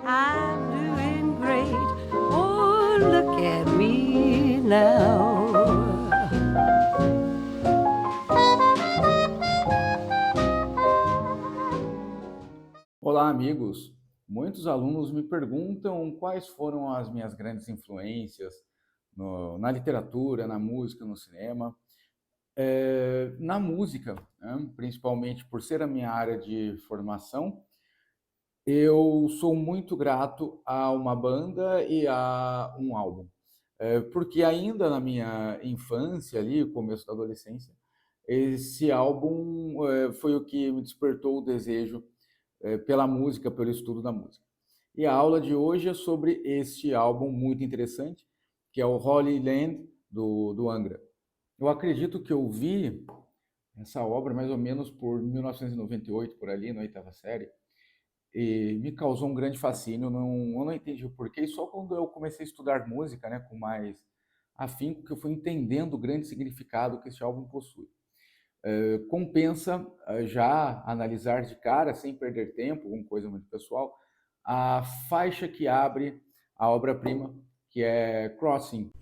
I'm doing great. Oh, look at me now. Olá, amigos. Muitos alunos me perguntam quais foram as minhas grandes influências na literatura, na música, no cinema. Na música, né, principalmente por ser a minha área de formação, eu sou muito grato a uma banda e a um álbum. Porque ainda na minha infância, ali, começo da adolescência, esse álbum foi o que me despertou o desejo pela música, pelo estudo da música. E a aula de hoje é sobre este álbum muito interessante, que é o Holy Land, do Angra. Eu acredito que eu vi essa obra mais ou menos por 1998, por ali, na oitava série, e me causou um grande fascínio. Eu não entendi o porquê, e só quando eu comecei a estudar música, né, com mais afinco, que eu fui entendendo o grande significado que esse álbum possui. Compensa já analisar de cara, sem perder tempo, uma coisa muito pessoal, a faixa que abre a obra-prima, que é Crossing.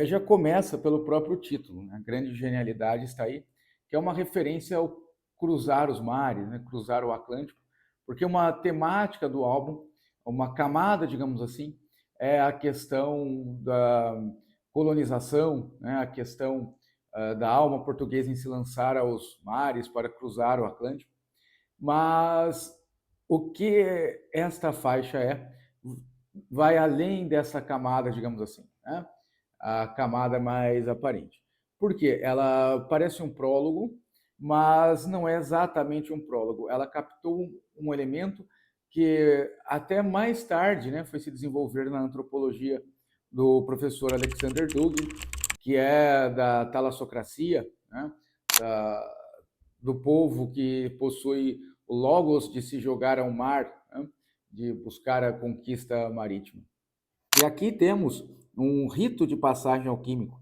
Já começa pelo próprio título, né? A grande genialidade está aí, que é uma referência ao cruzar os mares, né? Cruzar o Atlântico, porque uma temática do álbum, uma camada, digamos assim, é a questão da colonização, né? A questão da alma portuguesa em se lançar aos mares para cruzar o Atlântico. Mas o que esta faixa vai além dessa camada, digamos assim, né? A camada mais aparente. Por quê? Ela parece um prólogo, mas não é exatamente um prólogo. Ela captou um elemento que até mais tarde, né, foi se desenvolver na antropologia do professor Alexander Dugin, que é da talassocracia, né, do povo que possui o logos de se jogar ao mar, né, de buscar a conquista marítima. E aqui temos um rito de passagem alquímico.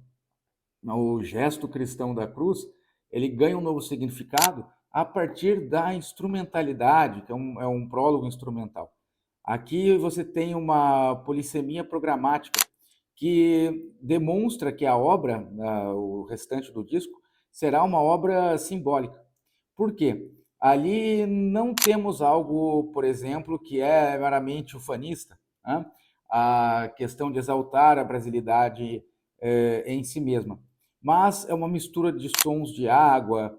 O gesto cristão da cruz, ele ganha um novo significado a partir da instrumentalidade, que é um prólogo instrumental. Aqui você tem uma polissemia programática que demonstra que a obra, o restante do disco, será uma obra simbólica. Por quê? Ali não temos algo, por exemplo, que é meramente ufanista, né? A questão de exaltar a brasilidade em si mesma, mas é uma mistura de sons de água,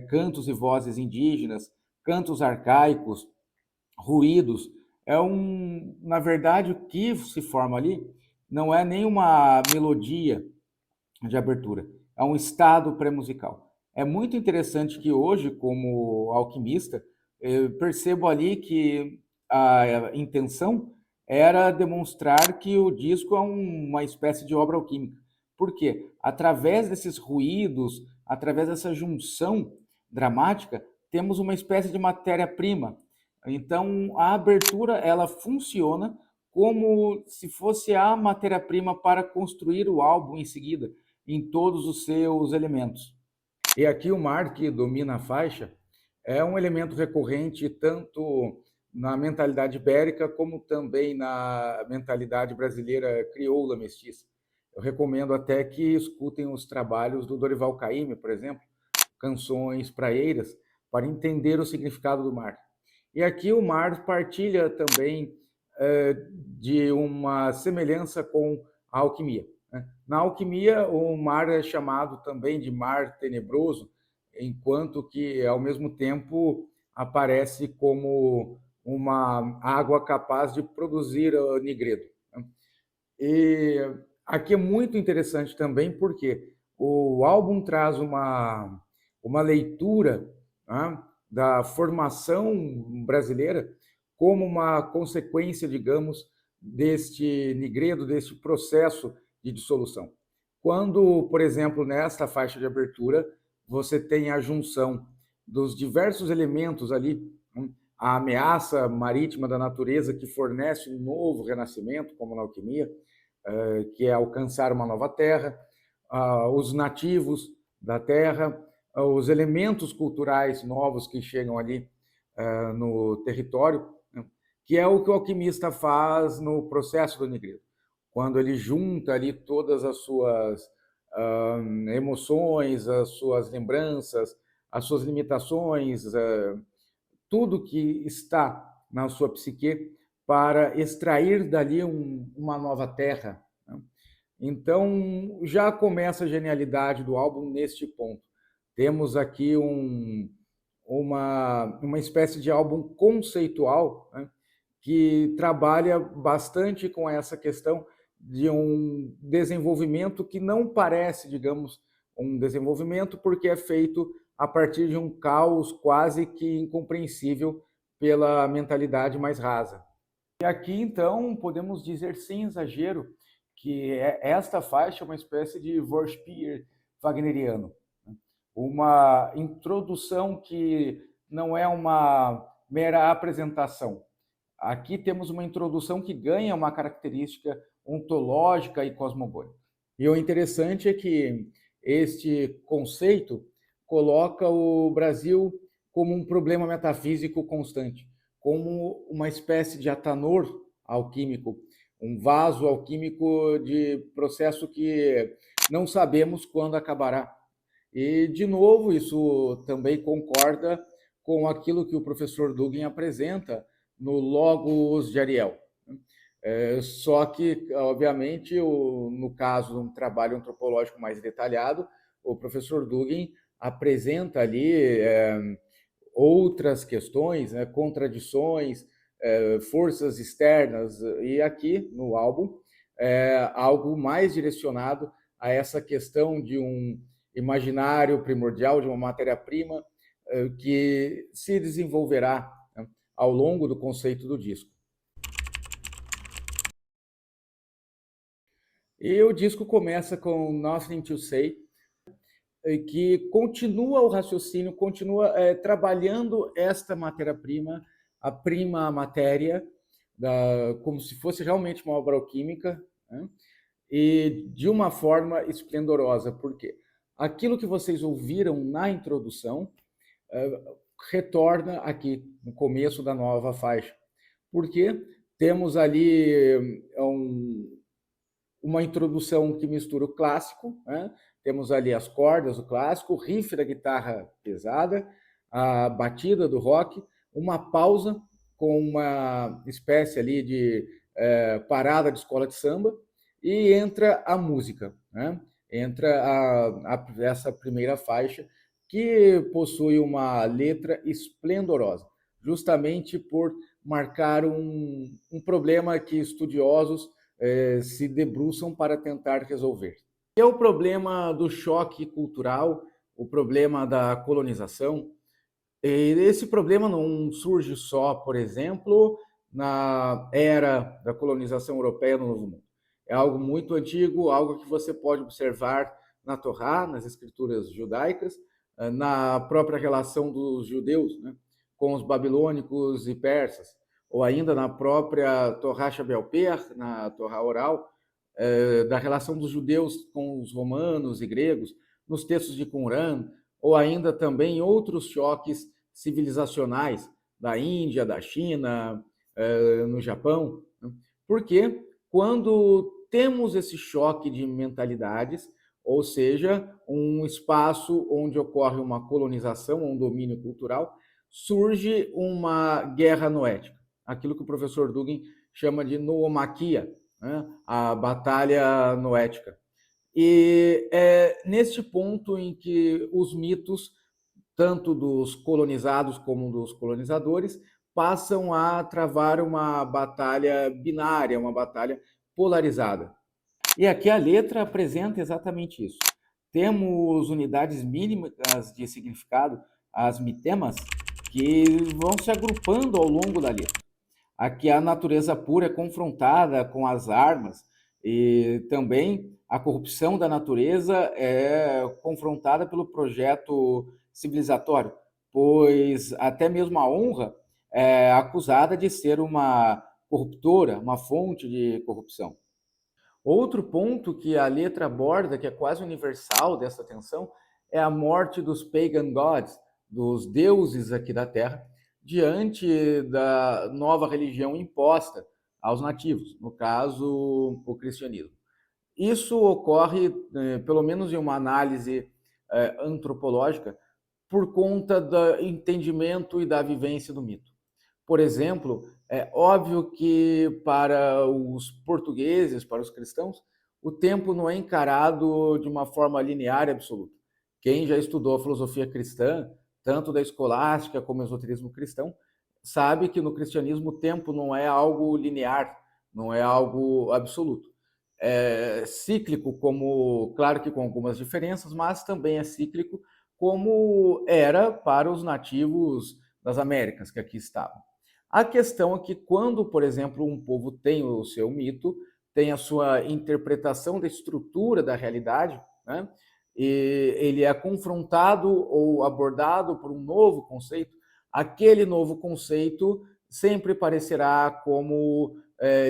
cantos e vozes indígenas, cantos arcaicos, ruídos. Na verdade, o que se forma ali não é nem uma melodia de abertura, é um estado pré-musical. É muito interessante que hoje, como alquimista, eu percebo ali que a intenção era demonstrar que o disco é uma espécie de obra alquímica. Por quê? Através desses ruídos, através dessa junção dramática, temos uma espécie de matéria-prima. Então, a abertura, ela funciona como se fosse a matéria-prima para construir o álbum em seguida, em todos os seus elementos. E aqui o mar, que domina a faixa, é um elemento recorrente tanto na mentalidade ibérica como também na mentalidade brasileira crioula mestiça. Eu recomendo até que escutem os trabalhos do Dorival Caymmi, por exemplo, Canções Praeiras, para entender o significado do mar. E aqui o mar partilha também de uma semelhança com a alquimia. Na alquimia, o mar é chamado também de mar tenebroso, enquanto que, ao mesmo tempo, aparece como uma água capaz de produzir nigredo. E aqui é muito interessante também porque o álbum traz uma leitura, né, da formação brasileira como uma consequência, digamos, deste nigredo, deste processo de dissolução. Quando, por exemplo, nesta faixa de abertura, você tem a junção dos diversos elementos ali, né, a ameaça marítima da natureza que fornece um novo renascimento, como na alquimia, que é alcançar uma nova terra, os nativos da terra, os elementos culturais novos que chegam ali no território, né, que é o que o alquimista faz no processo do Negredo, quando ele junta ali todas as suas emoções, as suas lembranças, as suas limitações, tudo que está na sua psique para extrair dali uma nova terra, né? Então, já começa a genialidade do álbum neste ponto. Temos aqui uma espécie de álbum conceitual, né, que trabalha bastante com essa questão de um desenvolvimento que não parece, digamos, um desenvolvimento, porque é feito a partir de um caos quase que incompreensível pela mentalidade mais rasa. E aqui, então, podemos dizer sem exagero que esta faixa é uma espécie de Vorspiel wagneriano, né? Uma introdução que não é uma mera apresentação. Aqui temos uma introdução que ganha uma característica ontológica e cosmogônica. E o interessante é que este conceito coloca o Brasil como um problema metafísico constante, como uma espécie de atanor alquímico, um vaso alquímico de processo que não sabemos quando acabará. E, de novo, isso também concorda com aquilo que o professor Dugin apresenta no Logos de Ariel. Só que, obviamente, no caso de um trabalho antropológico mais detalhado, o professor Dugin apresenta ali outras questões, né, contradições, forças externas, e aqui no álbum algo mais direcionado a essa questão de um imaginário primordial, de uma matéria-prima que se desenvolverá, né, ao longo do conceito do disco. E o disco começa com Nothing to Say, que continua o raciocínio, continua trabalhando esta matéria-prima, a prima matéria, como se fosse realmente uma obra alquímica, né? E de uma forma esplendorosa, porque aquilo que vocês ouviram na introdução retorna aqui no começo da nova faixa, porque temos ali uma introdução que mistura o clássico, né? Temos ali as cordas do clássico, o riff da guitarra pesada, a batida do rock, uma pausa com uma espécie ali de parada de escola de samba, e entra a música, né? Entra essa primeira faixa, que possui uma letra esplendorosa, justamente por marcar um problema que estudiosos se debruçam para tentar resolver. É o problema do choque cultural, o problema da colonização. Esse problema não surge só, por exemplo, na era da colonização europeia no Novo Mundo. É algo muito antigo, algo que você pode observar na Torá, nas escrituras judaicas, na própria relação dos judeus, né, com os babilônicos e persas, ou ainda na própria Torá Shabel-Per, na Torá oral, da relação dos judeus com os romanos e gregos, nos textos de Qumran, ou ainda também outros choques civilizacionais da Índia, da China, no Japão. Porque quando temos esse choque de mentalidades, ou seja, um espaço onde ocorre uma colonização, um domínio cultural, surge uma guerra noética, aquilo que o professor Dugin chama de noomaquia, né? A batalha noética. E é neste ponto em que os mitos, tanto dos colonizados como dos colonizadores, passam a travar uma batalha binária, uma batalha polarizada. E aqui a letra apresenta exatamente isso. Temos unidades mínimas de significado, as mitemas, que vão se agrupando ao longo da letra. Aqui a natureza pura é confrontada com as armas, e também a corrupção da natureza é confrontada pelo projeto civilizatório, pois até mesmo a honra é acusada de ser uma corruptora, uma fonte de corrupção. Outro ponto que a letra aborda, que é quase universal dessa tensão, é a morte dos pagan gods, dos deuses aqui da Terra, diante da nova religião imposta aos nativos, no caso, o cristianismo. Isso ocorre, pelo menos em uma análise antropológica, por conta do entendimento e da vivência do mito. Por exemplo, é óbvio que para os portugueses, para os cristãos, o tempo não é encarado de uma forma linear e absoluta. Quem já estudou a filosofia cristã, tanto da escolástica como o esoterismo cristão, sabe que no cristianismo o tempo não é algo linear, não é algo absoluto. É cíclico, como, claro que com algumas diferenças, mas também é cíclico, como era para os nativos das Américas que aqui estavam. A questão é que quando, por exemplo, um povo tem o seu mito, tem a sua interpretação da estrutura da realidade, né? E ele é confrontado ou abordado por um novo conceito, aquele novo conceito sempre parecerá como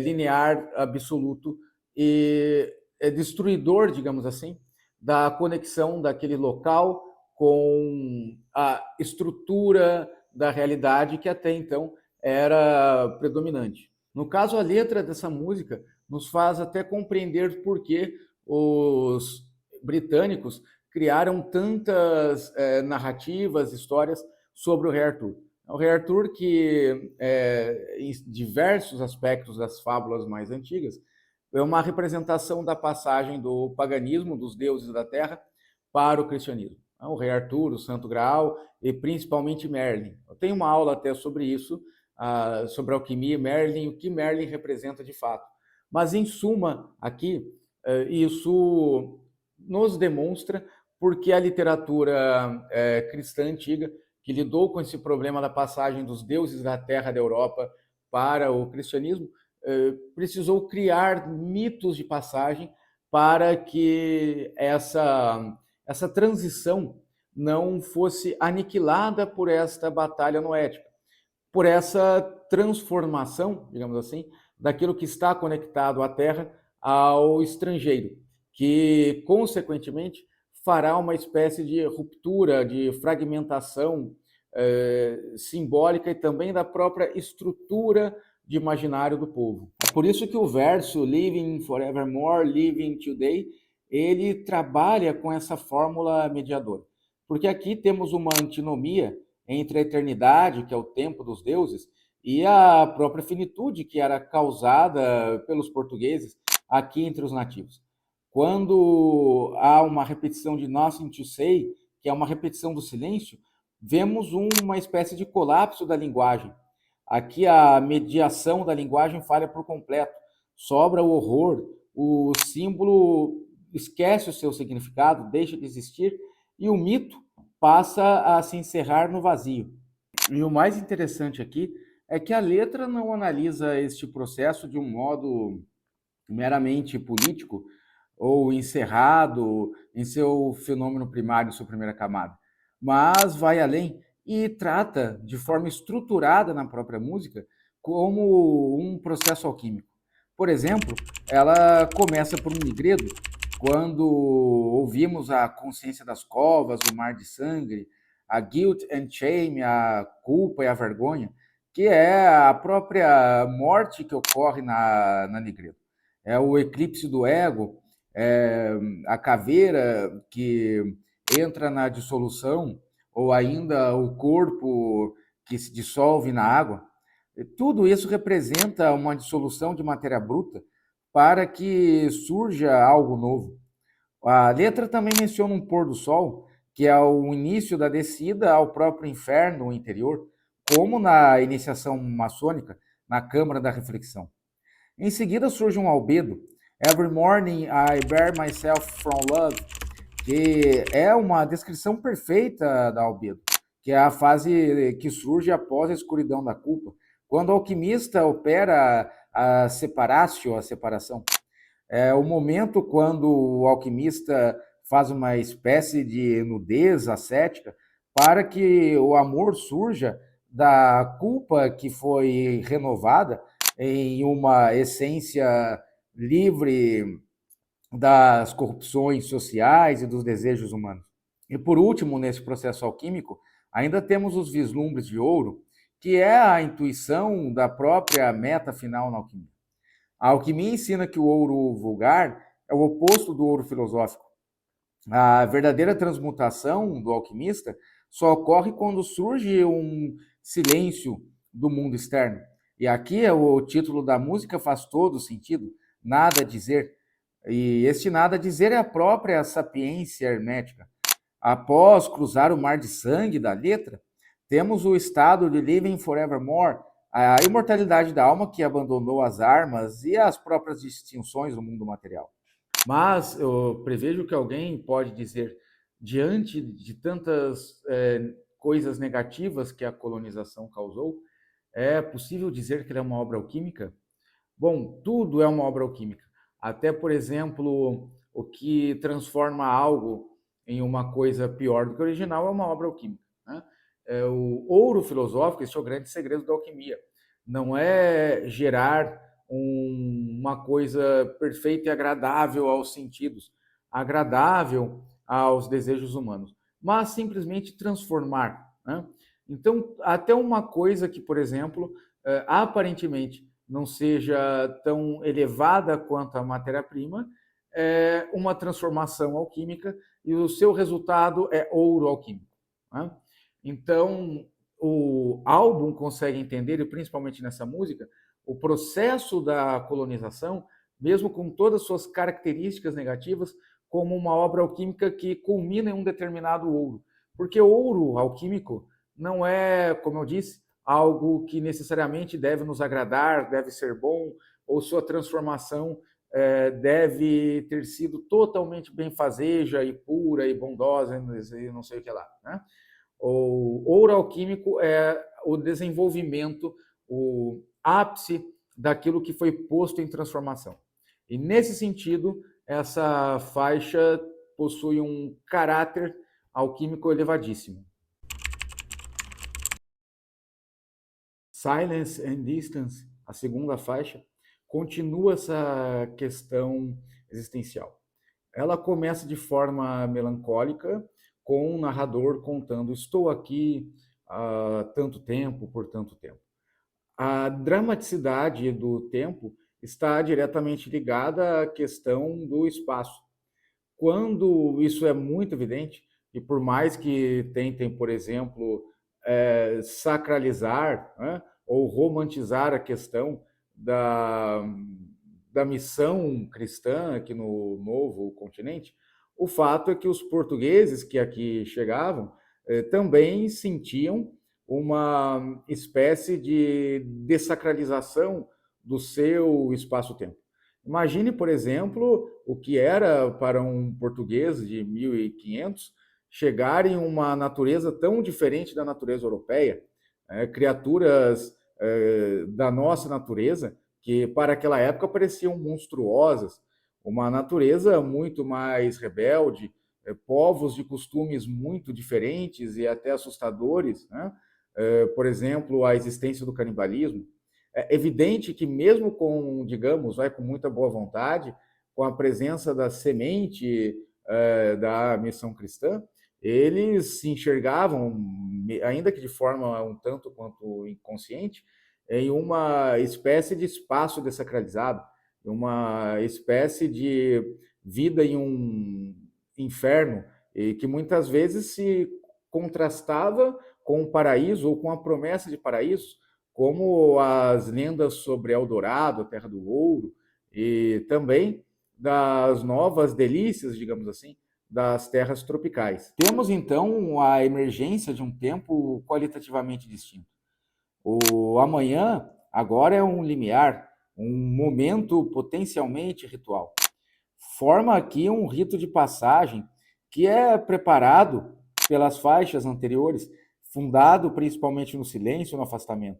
linear, absoluto e é destruidor, digamos assim, da conexão daquele local com a estrutura da realidade que até então era predominante. No caso, a letra dessa música nos faz até compreender por que os britânicos criaram tantas narrativas, histórias sobre o Rei Arthur. O Rei Arthur, que em diversos aspectos das fábulas mais antigas, é uma representação da passagem do paganismo, dos deuses da terra, para o cristianismo. O Rei Arthur, o Santo Graal e principalmente Merlin. Eu tenho uma aula até sobre isso, sobre alquimia e Merlin, o que Merlin representa de fato. Mas, em suma, aqui, isso nos demonstra porque a literatura cristã antiga, que lidou com esse problema da passagem dos deuses da terra da Europa para o cristianismo, precisou criar mitos de passagem para que essa transição não fosse aniquilada por esta batalha noética, por essa transformação, digamos assim, daquilo que está conectado à terra ao estrangeiro, que, consequentemente, fará uma espécie de ruptura, de fragmentação simbólica e também da própria estrutura de imaginário do povo. É por isso que o verso Living Forevermore, Living Today, ele trabalha com essa fórmula mediadora. Porque aqui temos uma antinomia entre a eternidade, que é o tempo dos deuses, e a própria finitude que era causada pelos portugueses aqui entre os nativos. Quando há uma repetição de nothing to say, que é uma repetição do silêncio, vemos uma espécie de colapso da linguagem. Aqui a mediação da linguagem falha por completo. Sobra o horror, o símbolo esquece o seu significado, deixa de existir, e o mito passa a se encerrar no vazio. E o mais interessante aqui é que a letra não analisa este processo de um modo meramente político ou encerrado em seu fenômeno primário, sua primeira camada, mas vai além e trata de forma estruturada na própria música como um processo alquímico. Por exemplo, ela começa por um nigredo, quando ouvimos a consciência das covas, o mar de sangue, a guilt and shame, a culpa e a vergonha, que é a própria morte que ocorre na nigredo. É o eclipse do ego, é a caveira que entra na dissolução, ou ainda o corpo que se dissolve na água. Tudo isso representa uma dissolução de matéria bruta para que surja algo novo. A letra também menciona um pôr do sol, que é o início da descida ao próprio inferno interior, como na iniciação maçônica, na Câmara da Reflexão. Em seguida surge um albedo, Every Morning I Bear Myself from Love, que é uma descrição perfeita da albedo, que é a fase que surge após a escuridão da culpa, quando o alquimista opera a separatio, a separação. É o momento quando o alquimista faz uma espécie de nudez ascética para que o amor surja da culpa que foi renovada em uma essência livre das corrupções sociais e dos desejos humanos. E por último, nesse processo alquímico, ainda temos os vislumbres de ouro, que é a intuição da própria meta final na alquimia. A alquimia ensina que o ouro vulgar é o oposto do ouro filosófico. A verdadeira transmutação do alquimista só ocorre quando surge um silêncio do mundo externo. E aqui o título da música faz todo sentido, nada a dizer. E este nada a dizer é a própria sapiência hermética. Após cruzar o mar de sangue da letra, temos o estado de living forevermore, a imortalidade da alma que abandonou as armas e as próprias distinções do mundo material. Mas eu prevejo que alguém pode dizer, diante de tantas coisas negativas que a colonização causou, é possível dizer que ela é uma obra alquímica? Bom, tudo é uma obra alquímica. Até, por exemplo, o que transforma algo em uma coisa pior do que o original é uma obra alquímica, né? O ouro filosófico, esse é o grande segredo da alquimia. Não é gerar uma coisa perfeita e agradável aos sentidos, agradável aos desejos humanos, mas simplesmente transformar, né? Então, até uma coisa que, por exemplo, aparentemente não seja tão elevada quanto a matéria-prima, é uma transformação alquímica e o seu resultado é ouro alquímico, né? Então, o álbum consegue entender, e principalmente nessa música, o processo da colonização, mesmo com todas as suas características negativas, como uma obra alquímica que culmina em um determinado ouro. Porque ouro alquímico não é, como eu disse, algo que necessariamente deve nos agradar, deve ser bom, ou sua transformação deve ter sido totalmente benfazeja e pura e bondosa e não sei o que lá, né? O ouro alquímico é o desenvolvimento, o ápice daquilo que foi posto em transformação. E nesse sentido, essa faixa possui um caráter alquímico elevadíssimo. Silence and Distance, a segunda faixa, continua essa questão existencial. Ela começa de forma melancólica, com um narrador contando: estou aqui há tanto tempo, por tanto tempo. A dramaticidade do tempo está diretamente ligada à questão do espaço. Quando isso é muito evidente, e por mais que tentem, por exemplo, sacralizar, né, ou romantizar a questão da missão cristã aqui no novo continente, o fato é que os portugueses que aqui chegavam também sentiam uma espécie de dessacralização do seu espaço-tempo. Imagine, por exemplo, o que era para um português de 1500 chegar em uma natureza tão diferente da natureza europeia, criaturas da nossa natureza que para aquela época pareciam monstruosas, uma natureza muito mais rebelde, povos de costumes muito diferentes e até assustadores, né? Por exemplo, a existência do canibalismo. É evidente que mesmo com, digamos, com muita boa vontade, com a presença da semente da missão cristã, eles se enxergavam, ainda que de forma um tanto quanto inconsciente, em uma espécie de espaço dessacralizado, uma espécie de vida em um inferno, e que muitas vezes se contrastava com o paraíso ou com a promessa de paraíso, como as lendas sobre Eldorado, a Terra do Ouro, e também das novas delícias, digamos assim, das terras tropicais. Temos, então, a emergência de um tempo qualitativamente distinto. O amanhã agora é um limiar, um momento potencialmente ritual. Forma aqui um rito de passagem que é preparado pelas faixas anteriores, fundado principalmente no silêncio e no afastamento.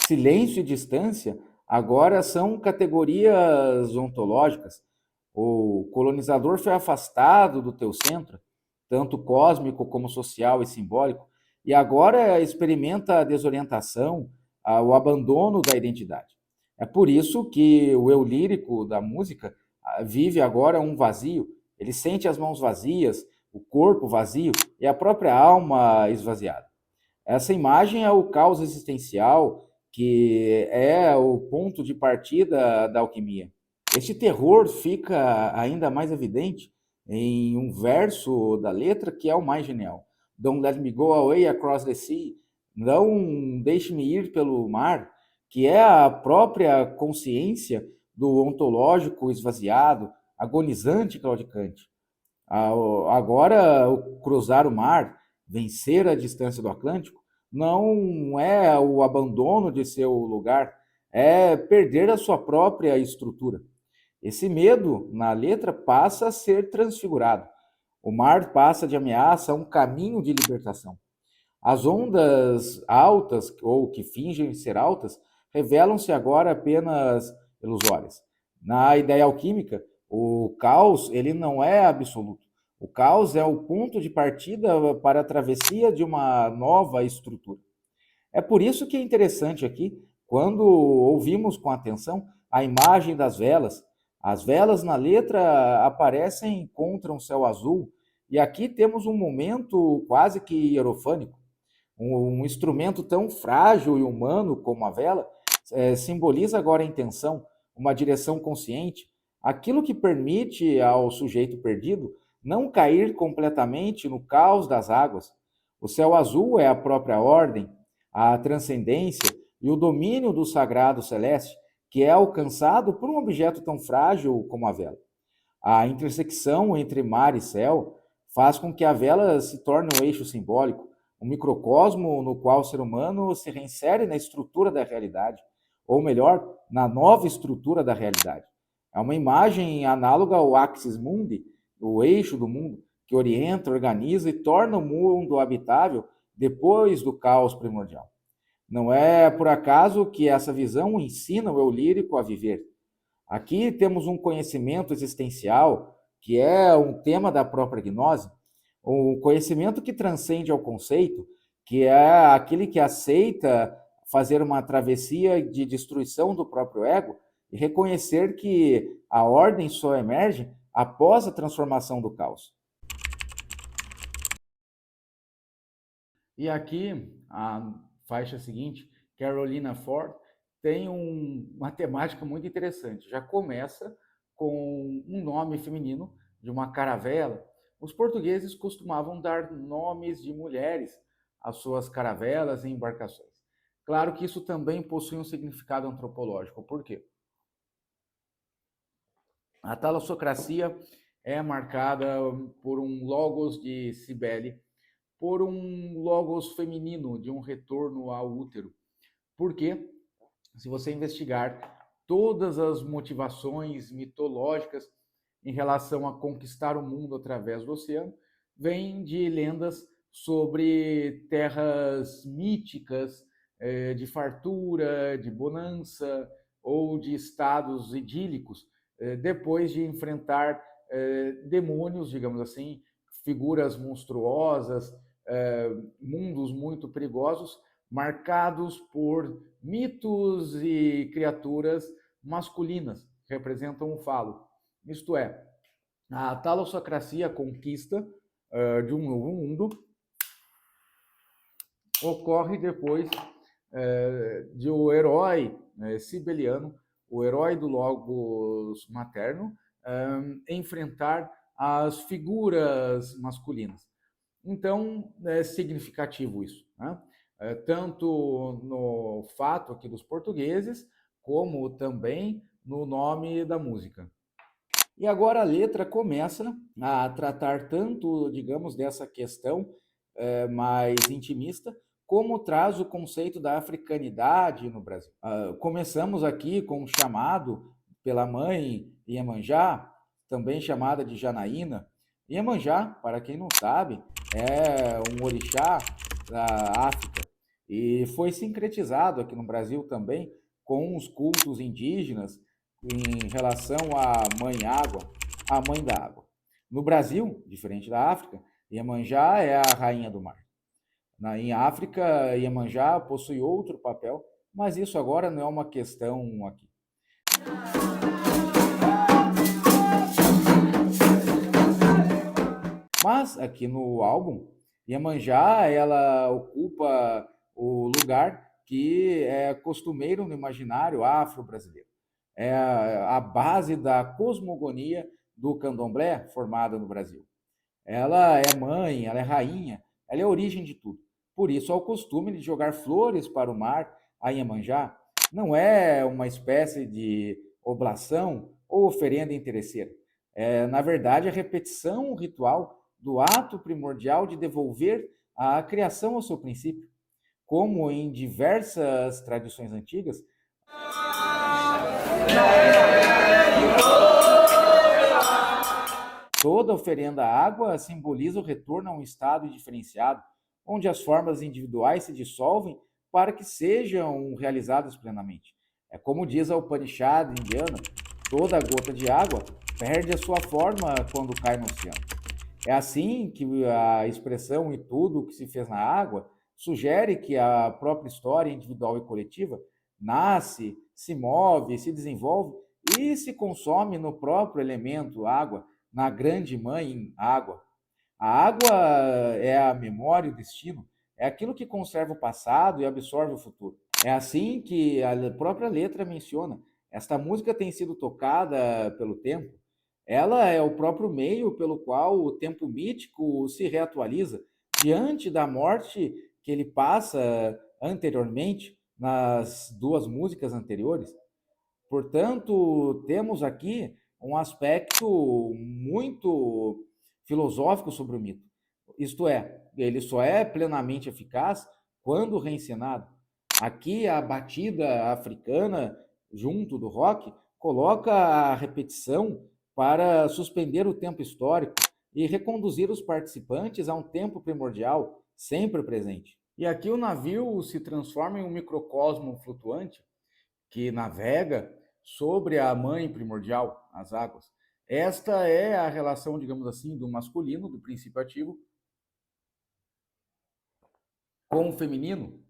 Silêncio e distância agora são categorias ontológicas. O colonizador foi afastado do teu centro, tanto cósmico como social e simbólico, e agora experimenta a desorientação, o abandono da identidade. É por isso que o eu lírico da música vive agora um vazio. Ele sente as mãos vazias, o corpo vazio e a própria alma esvaziada. Essa imagem é o caos existencial, que é o ponto de partida da alquimia. Este terror fica ainda mais evidente em um verso da letra que é o mais genial. Don't let me go away across the sea. Não deixe-me ir pelo mar, que é a própria consciência do ontológico esvaziado, agonizante e claudicante. Agora, o cruzar o mar, vencer a distância do Atlântico, não é o abandono de seu lugar, é perder a sua própria estrutura. Esse medo, na letra, passa a ser transfigurado. O mar passa de ameaça a um caminho de libertação. As ondas altas, ou que fingem ser altas, revelam-se agora apenas ilusórias. Na ideia alquímica, o caos ele não é absoluto. O caos é o ponto de partida para a travessia de uma nova estrutura. É por isso que é interessante aqui, quando ouvimos com atenção a imagem das velas. As velas na letra aparecem contra um céu azul, e aqui temos um momento quase que hierofânico. Um instrumento tão frágil e humano como a vela simboliza agora a intenção, uma direção consciente, aquilo que permite ao sujeito perdido não cair completamente no caos das águas. O céu azul é a própria ordem, a transcendência e o domínio do sagrado celeste, que é alcançado por um objeto tão frágil como a vela. A intersecção entre mar e céu faz com que a vela se torne um eixo simbólico, um microcosmo no qual o ser humano se reinsere na estrutura da realidade, ou melhor, na nova estrutura da realidade. É uma imagem análoga ao axis mundi, o eixo do mundo, que orienta, organiza e torna o mundo habitável depois do caos primordial. Não é por acaso que essa visão ensina o eu lírico a viver. Aqui temos um conhecimento existencial, que é um tema da própria gnose, um conhecimento que transcende ao conceito, que é aquele que aceita fazer uma travessia de destruição do próprio ego e reconhecer que a ordem só emerge após a transformação do caos. E aqui, a faixa seguinte, Carolina Ford, tem uma temática muito interessante. Já começa com um nome feminino de uma caravela. Os portugueses costumavam dar nomes de mulheres às suas caravelas e embarcações. Claro que isso também possui um significado antropológico. Por quê? A talassocracia é marcada por um logos de Cibele, por um logos feminino, de um retorno ao útero. Por quê? Se você investigar todas as motivações mitológicas em relação a conquistar o mundo através do oceano, vem de lendas sobre terras míticas, de fartura, de bonança ou de estados idílicos, depois de enfrentar demônios, digamos assim, figuras monstruosas, mundos muito perigosos, marcados por mitos e criaturas masculinas, que representam o falo. Isto é, a talassocracia, a conquista de um novo mundo, ocorre depois de o herói sibeliano, o herói do logos materno, enfrentar as figuras masculinas. Então, é significativo isso, né? Tanto no fato aqui dos portugueses, como também no nome da música. E agora a letra começa a tratar tanto, digamos, dessa questão mais intimista, como traz o conceito da africanidade no Brasil. Começamos aqui com o chamado pela mãe Iemanjá, também chamada de Janaína. Iemanjá, para quem não sabe, é um orixá da África e foi sincretizado aqui no Brasil também com os cultos indígenas em relação à mãe água, à mãe da água. No Brasil, diferente da África, Iemanjá é a rainha do mar. Em África, Iemanjá possui outro papel, mas isso agora não é uma questão aqui. Mas aqui no álbum, Iemanjá, ela ocupa o lugar que é costumeiro no imaginário afro-brasileiro. É a base da cosmogonia do candomblé formada no Brasil. Ela é mãe, ela é rainha, ela é a origem de tudo. Por isso, há o costume de jogar flores para o mar a Iemanjá. Não é uma espécie de oblação ou oferenda interesseira. É, na verdade, a repetição ritual do ato primordial de devolver a criação ao seu princípio. Como em diversas tradições antigas, toda oferenda à água simboliza o retorno a um estado diferenciado, onde as formas individuais se dissolvem para que sejam realizadas plenamente. É como diz a Upanishad indiana, toda gota de água perde a sua forma quando cai no oceano. É assim que a expressão e tudo o que se fez na água sugere que a própria história individual e coletiva nasce, se move, se desenvolve e se consome no próprio elemento água, na grande mãe água. A água é a memória e o destino, é aquilo que conserva o passado e absorve o futuro. É assim que a própria letra menciona. Esta música tem sido tocada pelo tempo. Ela é o próprio meio pelo qual o tempo mítico se reatualiza diante da morte que ele passa anteriormente nas duas músicas anteriores. Portanto, temos aqui um aspecto muito filosófico sobre o mito. Isto é, ele só é plenamente eficaz quando reencenado. Aqui, a batida africana, junto do rock, coloca a repetição para suspender o tempo histórico e reconduzir os participantes a um tempo primordial, sempre presente. E aqui o navio se transforma em um microcosmo flutuante que navega sobre a mãe primordial, as águas. Esta é a relação, digamos assim, do masculino, do princípio ativo, com o feminino,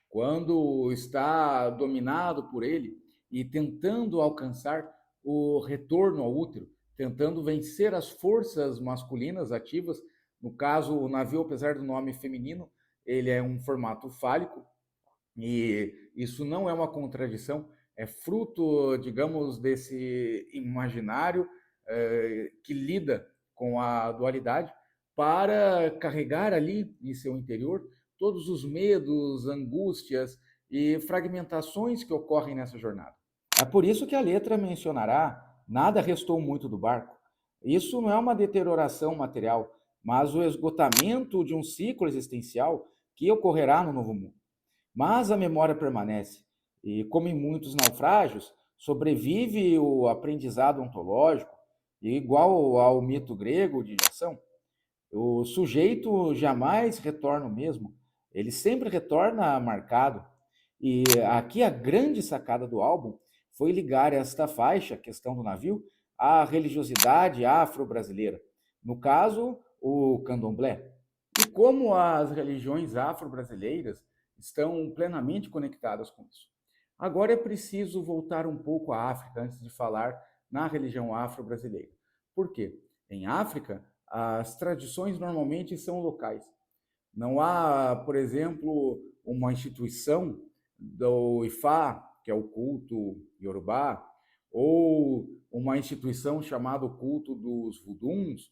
quando está dominado por ele e tentando alcançar o retorno ao útero, tentando vencer as forças masculinas ativas. No caso, o navio, apesar do nome feminino, ele é um formato fálico, e isso não é uma contradição, é fruto, digamos, desse imaginário que lida com a dualidade para carregar ali em seu interior todos os medos, angústias e fragmentações que ocorrem nessa jornada. É por isso que a letra mencionará: nada restou muito do barco. Isso não é uma deterioração material, mas o esgotamento de um ciclo existencial que ocorrerá no novo mundo. Mas a memória permanece, e como em muitos naufrágios, sobrevive o aprendizado ontológico, igual ao mito grego de Jason. O sujeito jamais retorna o mesmo, ele sempre retorna marcado. E aqui a grande sacada do álbum foi ligar esta faixa, questão do navio, à religiosidade afro-brasileira. No caso, o candomblé. E como as religiões afro-brasileiras estão plenamente conectadas com isso. Agora é preciso voltar um pouco à África antes de falar na religião afro-brasileira. Por quê? Em África, as tradições normalmente são locais. Não há, por exemplo, uma instituição do Ifá, que é o culto Yorubá, ou uma instituição chamada o culto dos Vuduns.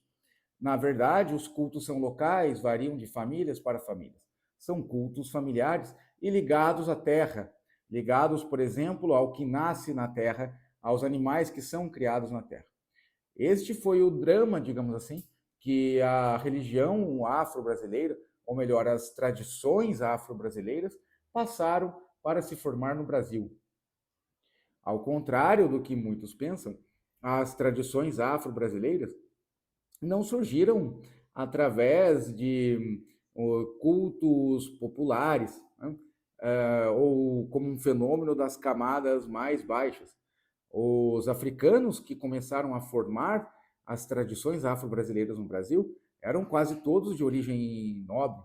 Na verdade, os cultos são locais, variam de famílias para famílias. São cultos familiares e ligados à terra, ligados, por exemplo, ao que nasce na terra, aos animais que são criados na terra. Este foi o drama, digamos assim, que a religião afro-brasileira, ou melhor, as tradições afro-brasileiras, passaram para se formar no Brasil. Ao contrário do que muitos pensam, as tradições afro-brasileiras não surgiram através de cultos populares, né? Ou como um fenômeno das camadas mais baixas. Os africanos que começaram a formar as tradições afro-brasileiras no Brasil eram quase todos de origem nobre,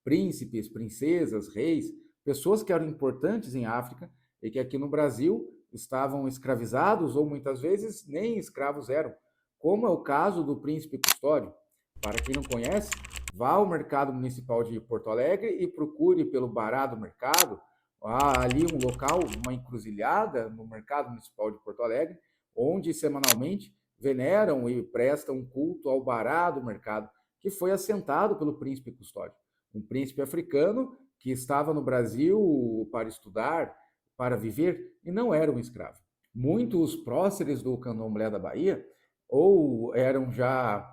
príncipes, princesas, reis, pessoas que eram importantes em África e que aqui no Brasil estavam escravizados ou muitas vezes nem escravos eram, como é o caso do príncipe Custódio. Para quem não conhece, Vá ao mercado municipal de Porto Alegre e procure pelo Bará do Mercado. Há ali um local, uma encruzilhada no mercado municipal de Porto Alegre, onde semanalmente veneram e prestam culto ao Bará do Mercado, que foi assentado pelo príncipe Custódio, um príncipe africano que estava no Brasil para estudar, para viver, e não era um escravo. Muitos próceres do candomblé da Bahia ou eram já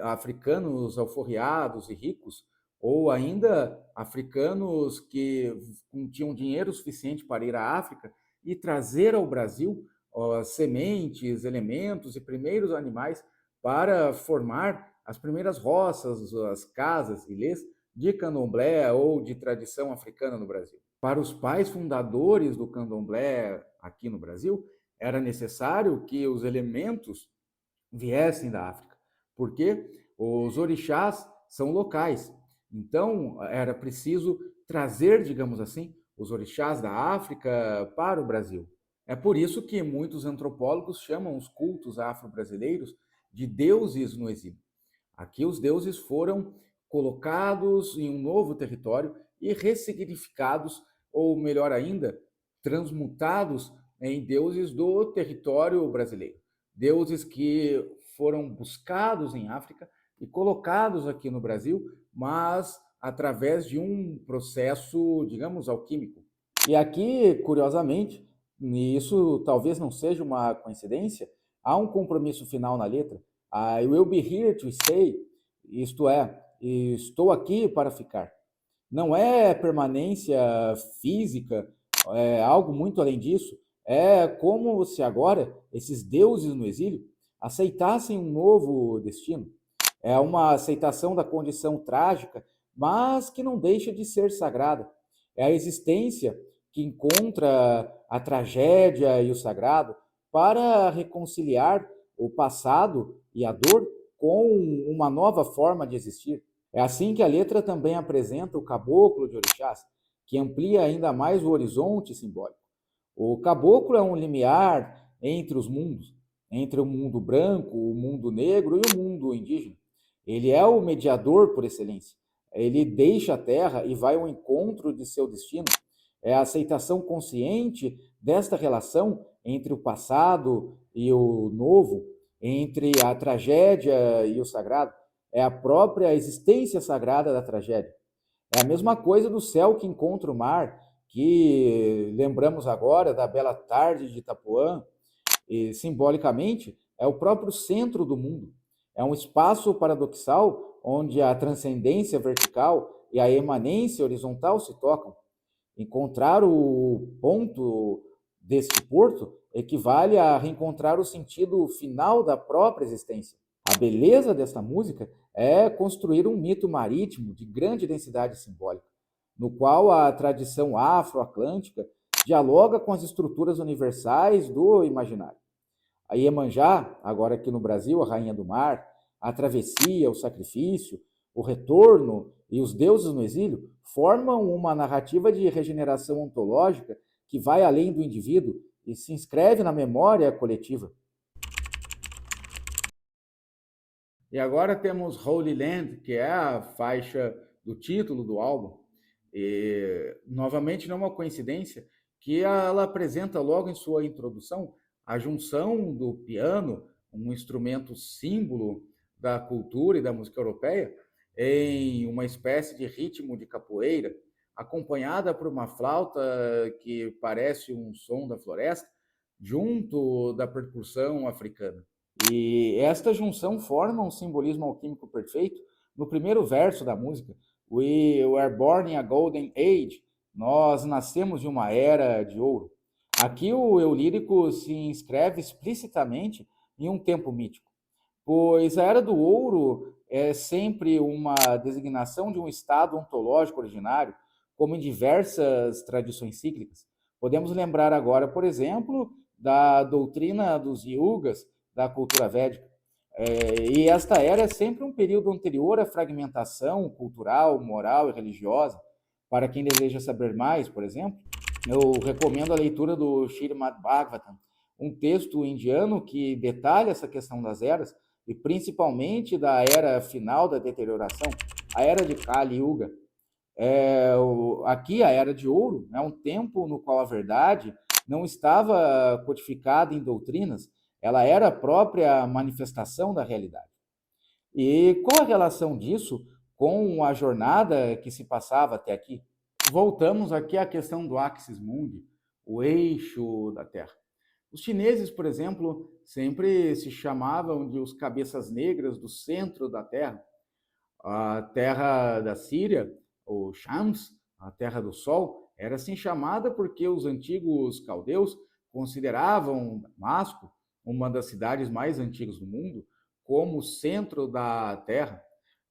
africanos alforriados e ricos, ou ainda africanos que tinham dinheiro suficiente para ir à África e trazer ao Brasil sementes, elementos e primeiros animais para formar as primeiras roças, as casas, ilês de candomblé ou de tradição africana no Brasil. Para os pais fundadores do candomblé aqui no Brasil, era necessário que os elementos viessem da África, porque os orixás são locais. Então, era preciso trazer, digamos assim, os orixás da África para o Brasil. É por isso que muitos antropólogos chamam os cultos afro-brasileiros de deuses no exílio. Aqui os deuses foram colocados em um novo território e ressignificados, ou melhor ainda, transmutados em deuses do território brasileiro. Deuses que foram buscados em África e colocados aqui no Brasil, mas através de um processo, digamos, alquímico. E aqui, curiosamente, e isso talvez não seja uma coincidência, há um compromisso final na letra. I will be here to stay, isto é, estou aqui para ficar. Não é permanência física, é algo muito além disso. É como se agora esses deuses no exílio aceitassem um novo destino. É uma aceitação da condição trágica, mas que não deixa de ser sagrada. É a existência que encontra a tragédia e o sagrado para reconciliar o passado e a dor com uma nova forma de existir. É assim que a letra também apresenta o caboclo de orixás, que amplia ainda mais o horizonte simbólico. O caboclo é um limiar entre os mundos, entre o mundo branco, o mundo negro e o mundo indígena. Ele é o mediador por excelência. Ele deixa a terra e vai ao encontro de seu destino. É a aceitação consciente desta relação entre o passado e o novo, entre a tragédia e o sagrado. É a própria existência sagrada da tragédia. É a mesma coisa do céu que encontra o mar, que lembramos agora da bela tarde de Itapuã, e simbolicamente é o próprio centro do mundo. É um espaço paradoxal onde a transcendência vertical e a emanência horizontal se tocam. Encontrar o ponto deste porto equivale a reencontrar o sentido final da própria existência. A beleza desta música é construir um mito marítimo de grande densidade simbólica, no qual a tradição afro-atlântica dialoga com as estruturas universais do imaginário. A Iemanjá, agora aqui no Brasil, a rainha do mar, a travessia, o sacrifício, o retorno e os deuses no exílio formam uma narrativa de regeneração ontológica que vai além do indivíduo e se inscreve na memória coletiva. E agora temos Holy Land, que é a faixa do título do álbum. E, novamente, não é uma coincidência que ela apresenta logo em sua introdução a junção do piano, um instrumento símbolo da cultura e da música europeia, em uma espécie de ritmo de capoeira, acompanhada por uma flauta que parece um som da floresta, junto da percussão africana. E esta junção forma um simbolismo alquímico perfeito. No primeiro verso da música, We were born in a golden age, nós nascemos de uma era de ouro. Aqui o eu lírico se inscreve explicitamente em um tempo mítico, pois a Era do Ouro é sempre uma designação de um estado ontológico originário, como em diversas tradições cíclicas. Podemos lembrar agora, por exemplo, da doutrina dos yugas da cultura védica. E esta era é sempre um período anterior à fragmentação cultural, moral e religiosa. Para quem deseja saber mais, por exemplo, eu recomendo a leitura do Srimad Bhagavatam, um texto indiano que detalha essa questão das eras, e principalmente da era final da deterioração. a Era de Kali Yuga. Aqui, a Era de Ouro é um tempo no qual a verdade não estava codificada em doutrinas, ela era a própria manifestação da realidade. E qual a relação disso com a jornada que se passava até aqui? Voltamos aqui à questão do Axis Mundi, o eixo da Terra. Os chineses, por exemplo, sempre se chamavam de os cabeças negras do centro da Terra. A terra da Síria, ou Shams, a terra do sol, era assim chamada porque os antigos caldeus consideravam Damasco, uma das cidades mais antigas do mundo, como o centro da terra.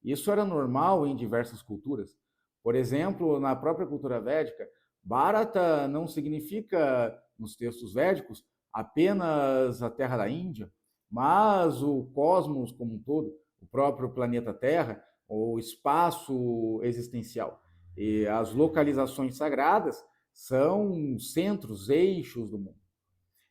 Isso era normal em diversas culturas. Por exemplo, na própria cultura védica, Bharata não significa, nos textos védicos, apenas a terra da Índia, mas o cosmos como um todo, o próprio planeta Terra, o espaço existencial. E as localizações sagradas são centros, eixos do mundo.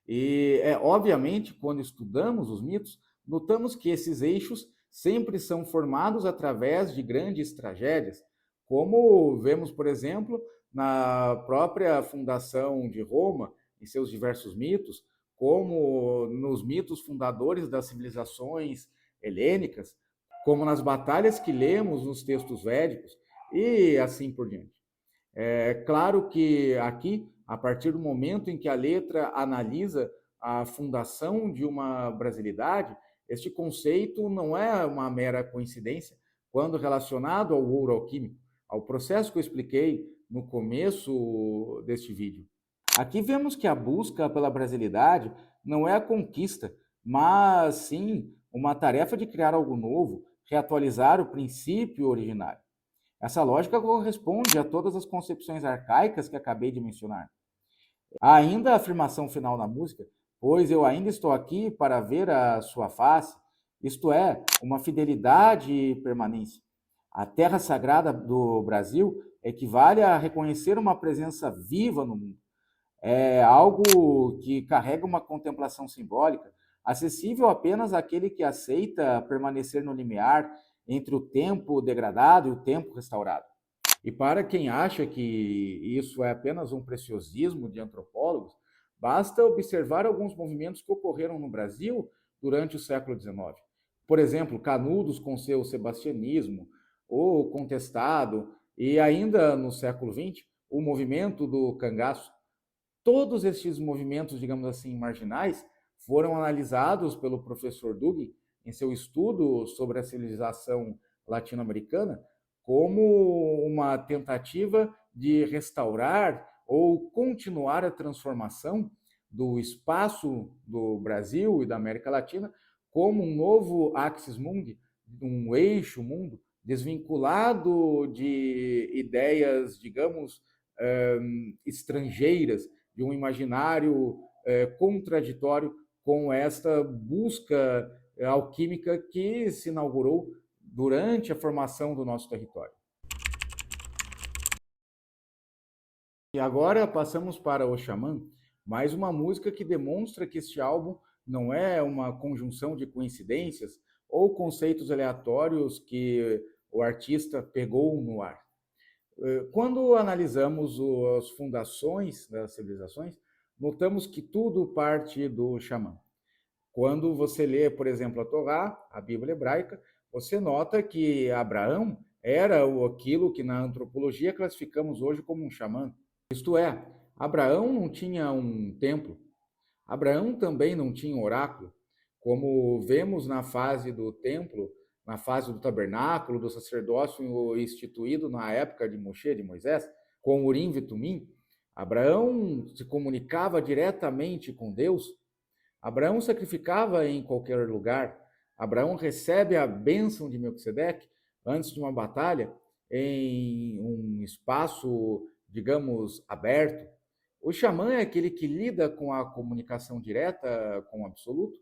E, obviamente, quando estudamos os mitos, notamos que esses eixos sempre são formados através de grandes tragédias, como vemos, por exemplo, na própria fundação de Roma, em seus diversos mitos, como nos mitos fundadores das civilizações helênicas, como nas batalhas que lemos nos textos védicos e assim por diante. É claro que aqui, a partir do momento em que a letra analisa a fundação de uma brasilidade, este conceito não é uma mera coincidência quando relacionado ao ouro alquímico, ao processo que eu expliquei no começo deste vídeo. Aqui vemos que a busca pela brasilidade não é a conquista, mas sim uma tarefa de criar algo novo, reatualizar o princípio originário. Essa lógica corresponde a todas as concepções arcaicas que acabei de mencionar. Há ainda a afirmação final na música, pois eu ainda estou aqui para ver a sua face, isto é, uma fidelidade e permanência. A terra sagrada do Brasil equivale a reconhecer uma presença viva no mundo. É algo que carrega uma contemplação simbólica, acessível apenas àquele que aceita permanecer no limiar entre o tempo degradado e o tempo restaurado. E para quem acha que isso é apenas um preciosismo de antropólogos, basta observar alguns movimentos que ocorreram no Brasil durante o século XIX. Por exemplo, Canudos com seu sebastianismo, o contestado, e ainda no século XX, o movimento do cangaço. Todos estes movimentos, digamos assim, marginais, foram analisados pelo professor Dugin em seu estudo sobre a civilização latino-americana como uma tentativa de restaurar ou continuar a transformação do espaço do Brasil e da América Latina como um novo axis mundi, um eixo mundo desvinculado de ideias, digamos, estrangeiras, de um imaginário contraditório com esta busca alquímica que se inaugurou durante a formação do nosso território. E agora passamos para O Xamã, mais uma música que demonstra que este álbum não é uma conjunção de coincidências ou conceitos aleatórios que o artista pegou no ar. Quando analisamos as fundações das civilizações, notamos que tudo parte do xamã. Quando você lê, por exemplo, a Torá, a Bíblia hebraica, você nota que Abraão era aquilo que na antropologia classificamos hoje como um xamã. Isto é, Abraão não tinha um templo, Abraão também não tinha um oráculo, como vemos na fase do templo, na fase do tabernáculo, do sacerdócio instituído na época de Moshe, de Moisés, com Urim e Tumim. Abraão se comunicava diretamente com Deus. Abraão sacrificava em qualquer lugar. Abraão recebe a bênção de Melquisedeque antes de uma batalha em um espaço, digamos, aberto. O xamã é aquele que lida com a comunicação direta com o absoluto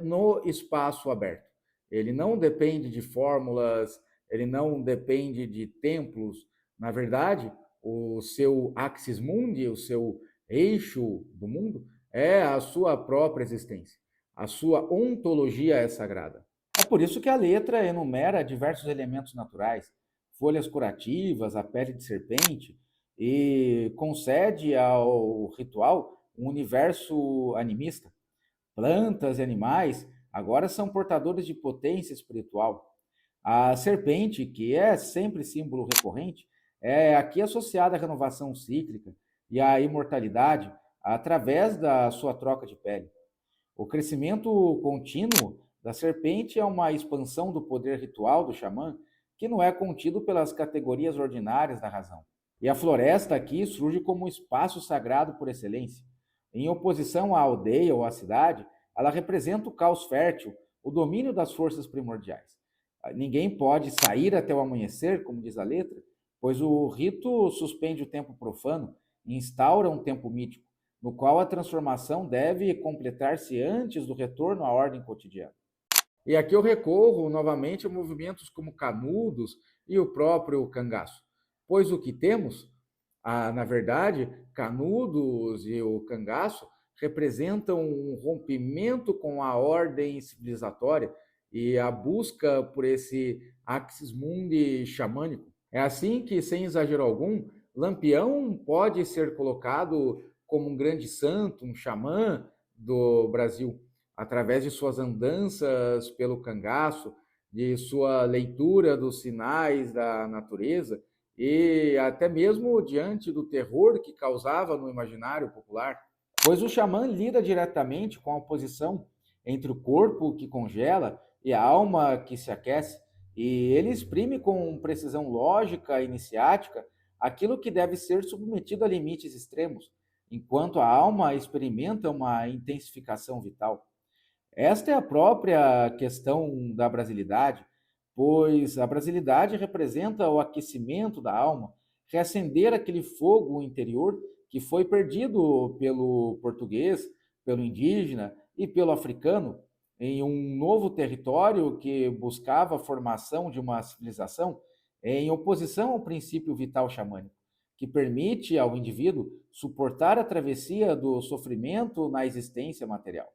no espaço aberto. Ele não depende de fórmulas, ele não depende de templos. Na verdade, o seu axis mundi, o seu eixo do mundo, é a sua própria existência. A sua ontologia é sagrada. É por isso que a letra enumera diversos elementos naturais, folhas curativas, a pele de serpente, e concede ao ritual um universo animista. Plantas e animais agora são portadores de potência espiritual. A serpente, que é sempre símbolo recorrente, é aqui associada à renovação cíclica e à imortalidade através da sua troca de pele. O crescimento contínuo da serpente é uma expansão do poder ritual do xamã que não é contido pelas categorias ordinárias da razão. E a floresta aqui surge como um espaço sagrado por excelência. Em oposição à aldeia ou à cidade, ela representa o caos fértil, o domínio das forças primordiais. Ninguém pode sair até o amanhecer, como diz a letra, pois o rito suspende o tempo profano e instaura um tempo mítico, no qual a transformação deve completar-se antes do retorno à ordem cotidiana. E aqui eu recorro novamente a movimentos como Canudos e o próprio cangaço, pois o que temos, na verdade, Canudos e o cangaço representam um rompimento com a ordem civilizatória e a busca por esse axis mundi xamânico. É assim que, sem exagero algum, Lampião pode ser colocado como um grande santo, um xamã do Brasil, através de suas andanças pelo cangaço, de sua leitura dos sinais da natureza e até mesmo diante do terror que causava no imaginário popular, pois o xamã lida diretamente com a oposição entre o corpo que congela e a alma que se aquece, e ele exprime com precisão lógica e iniciática aquilo que deve ser submetido a limites extremos, enquanto a alma experimenta uma intensificação vital. Esta é a própria questão da brasilidade, pois a brasilidade representa o aquecimento da alma, reacender aquele fogo interior que foi perdido pelo português, pelo indígena e pelo africano em um novo território que buscava a formação de uma civilização em oposição ao princípio vital xamânico, que permite ao indivíduo suportar a travessia do sofrimento na existência material.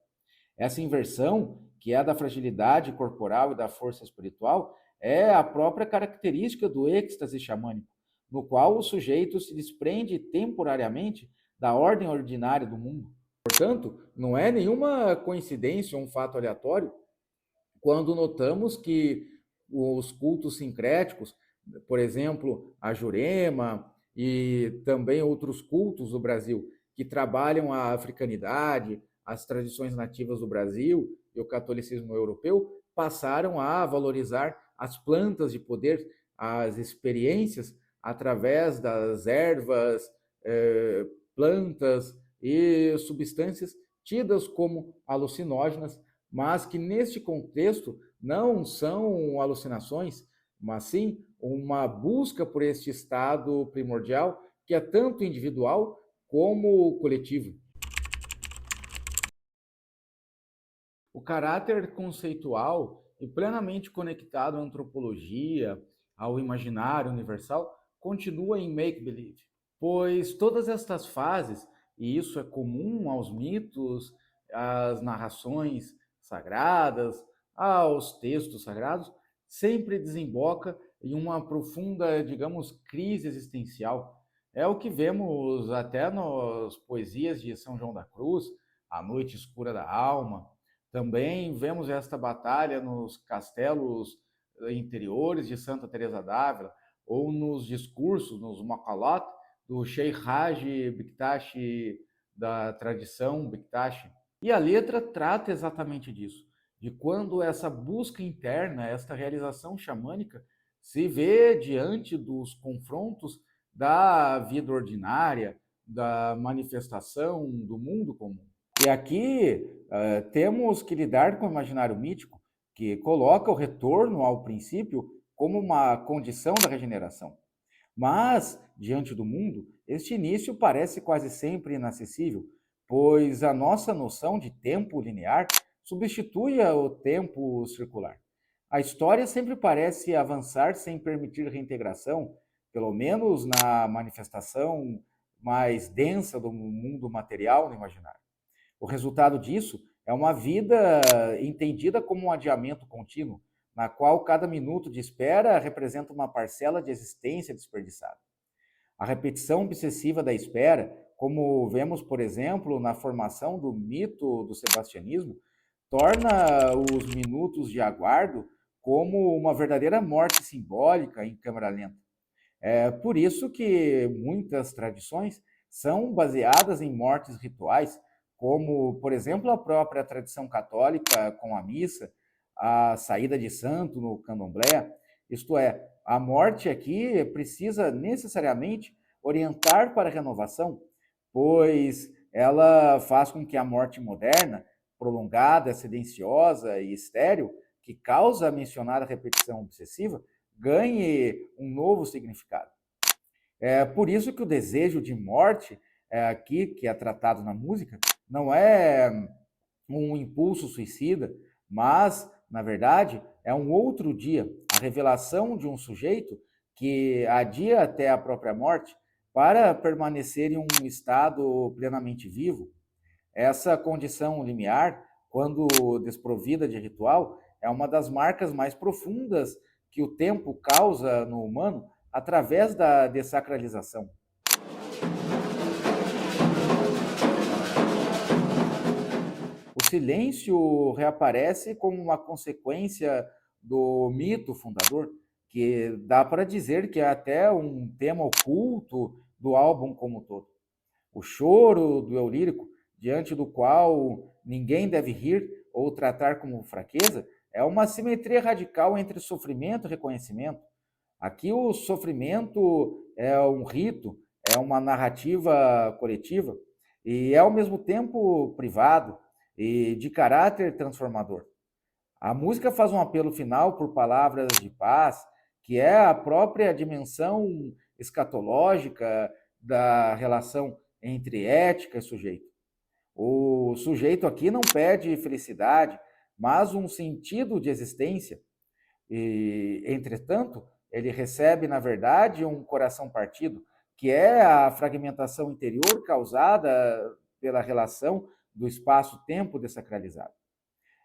Essa inversão, que é a da fragilidade corporal e da força espiritual, é a própria característica do êxtase xamânico, no qual o sujeito se desprende temporariamente da ordem ordinária do mundo. Portanto, não é nenhuma coincidência ou um fato aleatório quando notamos que os cultos sincréticos, por exemplo, a Jurema e também outros cultos do Brasil, que trabalham a africanidade, as tradições nativas do Brasil e o catolicismo europeu, passaram a valorizar as plantas de poder, as experiências através das ervas, plantas e substâncias tidas como alucinógenas, mas que neste contexto não são alucinações, mas sim uma busca por este estado primordial que é tanto individual como coletivo. O caráter conceitual e plenamente conectado à antropologia, ao imaginário universal, continua em make-believe, pois todas estas fases, e isso é comum aos mitos, às narrações sagradas, aos textos sagrados, sempre desemboca em uma profunda, digamos, crise existencial. É o que vemos até nas poesias de São João da Cruz, A Noite Escura da Alma. Também vemos esta batalha nos castelos interiores de Santa Teresa d'Ávila ou nos discursos, nos maqalat do Sheikh Haji Bektashi, da tradição Bektashi. E a letra trata exatamente disso, de quando essa busca interna, esta realização xamânica, se vê diante dos confrontos da vida ordinária, da manifestação do mundo comum. E aqui temos que lidar com o imaginário mítico, que coloca o retorno ao princípio como uma condição da regeneração. Mas, diante do mundo, este início parece quase sempre inacessível, pois a nossa noção de tempo linear substitui o tempo circular. A história sempre parece avançar sem permitir reintegração, pelo menos na manifestação mais densa do mundo material no imaginário. O resultado disso é uma vida entendida como um adiamento contínuo, na qual cada minuto de espera representa uma parcela de existência desperdiçada. A repetição obsessiva da espera, como vemos, por exemplo, na formação do mito do sebastianismo, torna os minutos de aguardo como uma verdadeira morte simbólica em câmera lenta. É por isso que muitas tradições são baseadas em mortes rituais, como, por exemplo, a própria tradição católica com a missa, a saída de santo no candomblé. Isto é, a morte aqui precisa necessariamente orientar para a renovação, pois ela faz com que a morte moderna, prolongada, silenciosa e estéril, que causa a mencionada repetição obsessiva, ganhe um novo significado. É por isso que o desejo de morte, aqui, que é tratado na música, não é um impulso suicida, mas, na verdade, é um outro dia, a revelação de um sujeito que adia até a própria morte para permanecer em um estado plenamente vivo. Essa condição limiar, quando desprovida de ritual, é uma das marcas mais profundas que o tempo causa no humano através da dessacralização. O silêncio reaparece como uma consequência do mito fundador, que dá para dizer que é até um tema oculto do álbum como um todo. O choro do eu lírico, diante do qual ninguém deve rir ou tratar como fraqueza, é uma simetria radical entre sofrimento e reconhecimento. Aqui o sofrimento é um rito, é uma narrativa coletiva e é ao mesmo tempo privado e de caráter transformador. A música faz um apelo final por palavras de paz, que é a própria dimensão escatológica da relação entre ética e sujeito. O sujeito aqui não pede felicidade, mas um sentido de existência. E, entretanto, ele recebe, na verdade, um coração partido, que é a fragmentação interior causada pela relação do espaço-tempo desacralizado.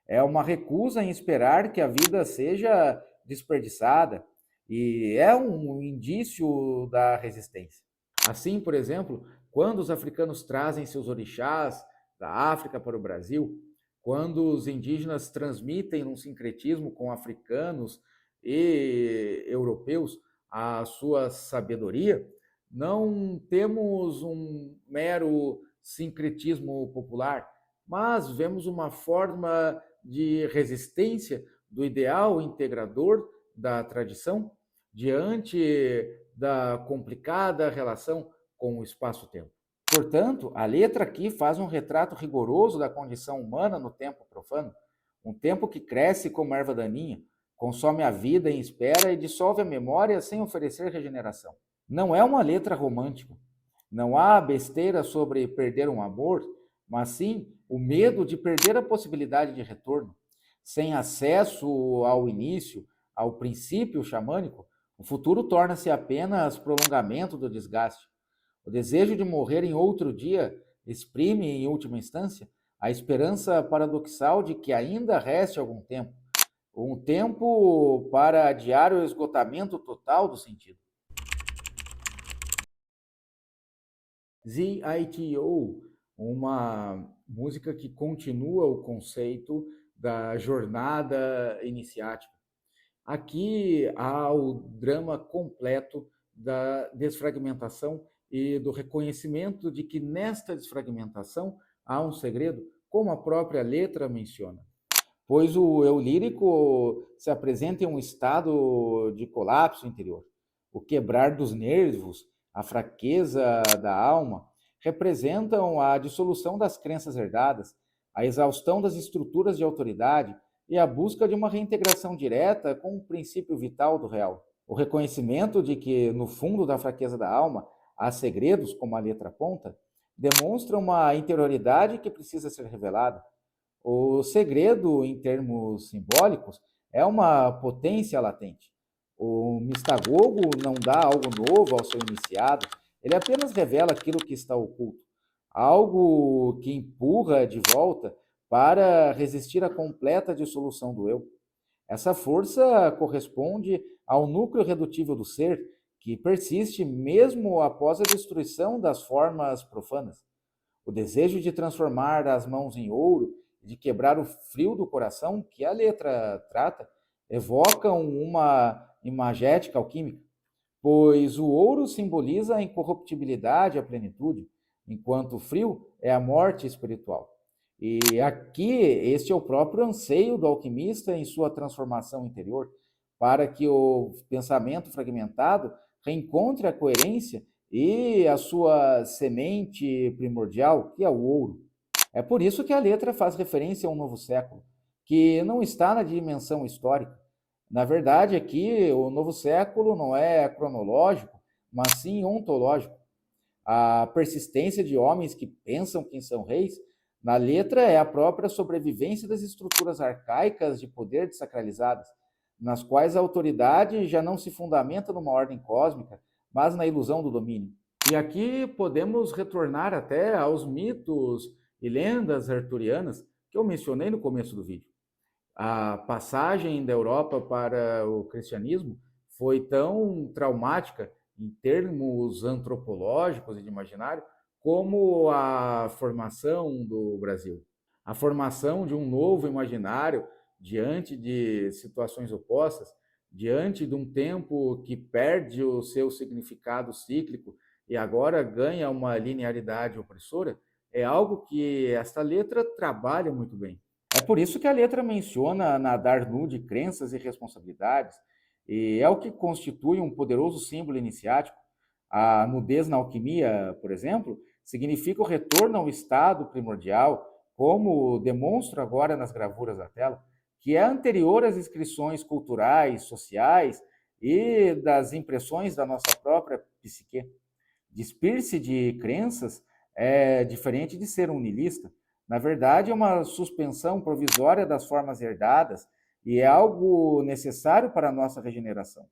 É uma recusa em esperar que a vida seja desperdiçada e é um indício da resistência. Assim, por exemplo, quando os africanos trazem seus orixás da África para o Brasil, quando os indígenas transmitem um sincretismo com africanos e europeus a sua sabedoria, não temos um mero sincretismo popular, mas vemos uma forma de resistência do ideal integrador da tradição diante da complicada relação com o espaço-tempo. Portanto, a letra aqui faz um retrato rigoroso da condição humana no tempo profano, um tempo que cresce como erva daninha, consome a vida em espera e dissolve a memória sem oferecer regeneração. Não é uma letra romântica. Não há besteira sobre perder um amor, mas sim o medo de perder a possibilidade de retorno. Sem acesso ao início, ao princípio xamânico, o futuro torna-se apenas prolongamento do desgaste. O desejo de morrer em outro dia exprime, em última instância, a esperança paradoxal de que ainda reste algum tempo, um tempo para adiar o esgotamento total do sentido. ZITO, uma música que continua o conceito da jornada iniciática. Aqui há o drama completo da desfragmentação e do reconhecimento de que nesta desfragmentação há um segredo, como a própria letra menciona. Pois o eu lírico se apresenta em um estado de colapso interior. O quebrar dos nervos, a fraqueza da alma, representam a dissolução das crenças herdadas, a exaustão das estruturas de autoridade e a busca de uma reintegração direta com o princípio vital do real. O reconhecimento de que, no fundo da fraqueza da alma, há segredos, como a letra aponta, demonstra uma interioridade que precisa ser revelada. O segredo, em termos simbólicos, é uma potência latente. O mistagogo não dá algo novo ao seu iniciado, ele apenas revela aquilo que está oculto, algo que empurra de volta para resistir à completa dissolução do eu. Essa força corresponde ao núcleo redutível do ser, que persiste mesmo após a destruição das formas profanas. O desejo de transformar as mãos em ouro, de quebrar o frio do coração, que a letra trata, evocam uma imagética alquímica, pois o ouro simboliza a incorruptibilidade e a plenitude, enquanto o frio é a morte espiritual. E aqui, este é o próprio anseio do alquimista em sua transformação interior, para que o pensamento fragmentado reencontre a coerência e a sua semente primordial, que é o ouro. É por isso que a letra faz referência a um novo século, que não está na dimensão histórica. Na verdade, aqui o novo século não é cronológico, mas sim ontológico. A persistência de homens que pensam que são reis, na letra é a própria sobrevivência das estruturas arcaicas de poder desacralizadas, nas quais a autoridade já não se fundamenta numa ordem cósmica, mas na ilusão do domínio. E aqui podemos retornar até aos mitos e lendas arturianas que eu mencionei no começo do vídeo. A passagem da Europa para o cristianismo foi tão traumática em termos antropológicos e de imaginário como a formação do Brasil. A formação de um novo imaginário diante de situações opostas, diante de um tempo que perde o seu significado cíclico e agora ganha uma linearidade opressora, é algo que esta letra trabalha muito bem. É por isso que a letra menciona nadar nu de crenças e responsabilidades, e é o que constitui um poderoso símbolo iniciático. A nudez na alquimia, por exemplo, significa o retorno ao estado primordial, como demonstro agora nas gravuras da tela, que é anterior às inscrições culturais, sociais e das impressões da nossa própria psique. Despir-se de crenças é diferente de ser um niilista. Na verdade, é uma suspensão provisória das formas herdadas e é algo necessário para a nossa regeneração.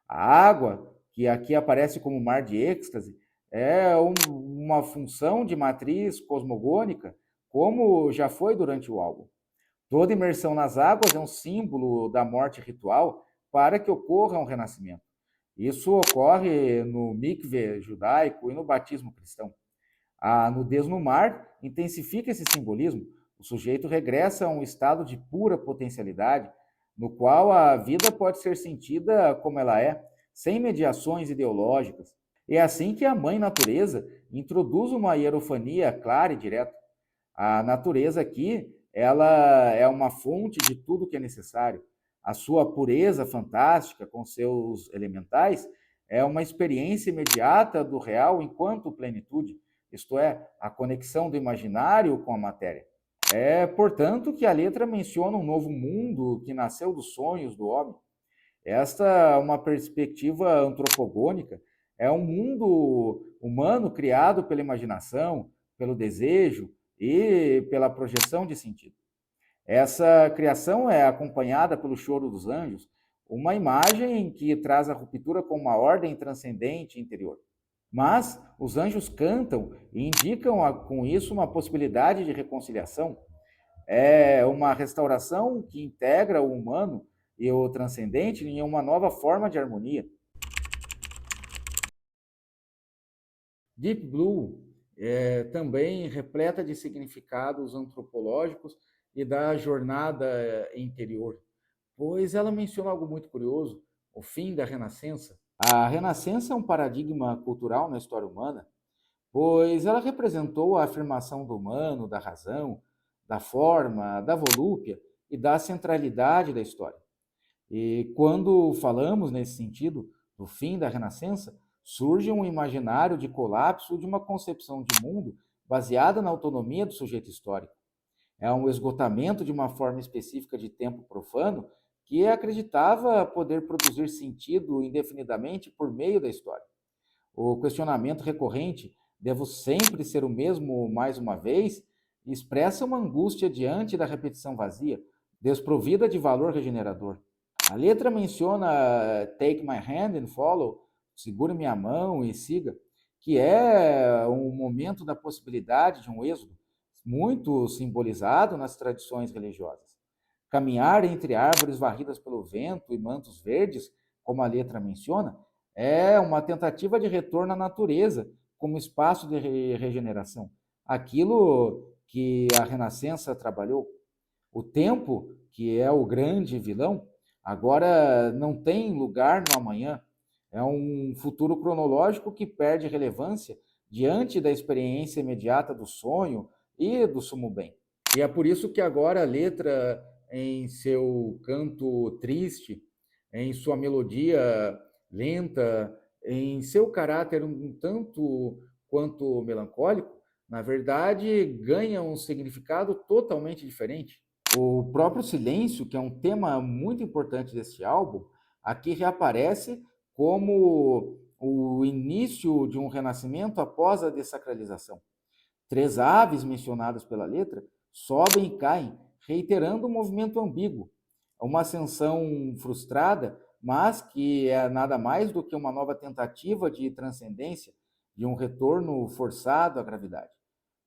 A água, que aqui aparece como mar de êxtase, é uma função de matriz cosmogônica, como já foi durante o álbum. Toda imersão nas águas é um símbolo da morte ritual para que ocorra um renascimento. Isso ocorre no mikve judaico e no batismo cristão. A nudez no mar intensifica esse simbolismo. O sujeito regressa a um estado de pura potencialidade, no qual a vida pode ser sentida como ela é, sem mediações ideológicas. É assim que a mãe natureza introduz uma hierofania clara e direta. A natureza aqui, ela é uma fonte de tudo que é necessário. A sua pureza fantástica com seus elementais é uma experiência imediata do real enquanto plenitude, isto é, a conexão do imaginário com a matéria. É, portanto, que a letra menciona um novo mundo que nasceu dos sonhos do homem. Esta é uma perspectiva antropogônica, é um mundo humano criado pela imaginação, pelo desejo e pela projeção de sentido. Essa criação é acompanhada pelo choro dos anjos, uma imagem que traz a ruptura com uma ordem transcendente interior. Mas os anjos cantam e indicam com isso uma possibilidade de reconciliação. É uma restauração que integra o humano e o transcendente em uma nova forma de harmonia. Deep Blue é também repleta de significados antropológicos e da jornada interior, pois ela menciona algo muito curioso, o fim da Renascença. A Renascença é um paradigma cultural na história humana, pois ela representou a afirmação do humano, da razão, da forma, da volúpia e da centralidade da história. E quando falamos nesse sentido do fim da Renascença, surge um imaginário de colapso de uma concepção de mundo baseada na autonomia do sujeito histórico. É um esgotamento de uma forma específica de tempo profano que acreditava poder produzir sentido indefinidamente por meio da história. O questionamento recorrente, devo sempre ser o mesmo mais uma vez, expressa uma angústia diante da repetição vazia, desprovida de valor regenerador. A letra menciona Take my hand and follow, segure minha mão e siga, que é um momento da possibilidade de um êxodo, muito simbolizado nas tradições religiosas. Caminhar entre árvores varridas pelo vento e mantos verdes, como a letra menciona, é uma tentativa de retorno à natureza como espaço de regeneração. Aquilo que a Renascença trabalhou. O tempo, que é o grande vilão, agora não tem lugar no amanhã. É um futuro cronológico que perde relevância diante da experiência imediata do sonho e do sumo bem. E é por isso que agora a letra, em seu canto triste, em sua melodia lenta, em seu caráter um tanto quanto melancólico, na verdade ganha um significado totalmente diferente. O próprio silêncio, que é um tema muito importante deste álbum, aqui reaparece como o início de um renascimento após a dessacralização. Três aves mencionadas pela letra sobem e caem, reiterando um movimento ambíguo, uma ascensão frustrada, mas que é nada mais do que uma nova tentativa de transcendência, de um retorno forçado à gravidade.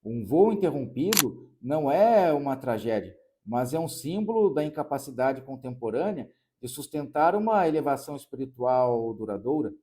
Um voo interrompido não é uma tragédia, mas é um símbolo da incapacidade contemporânea de sustentar uma elevação espiritual duradoura,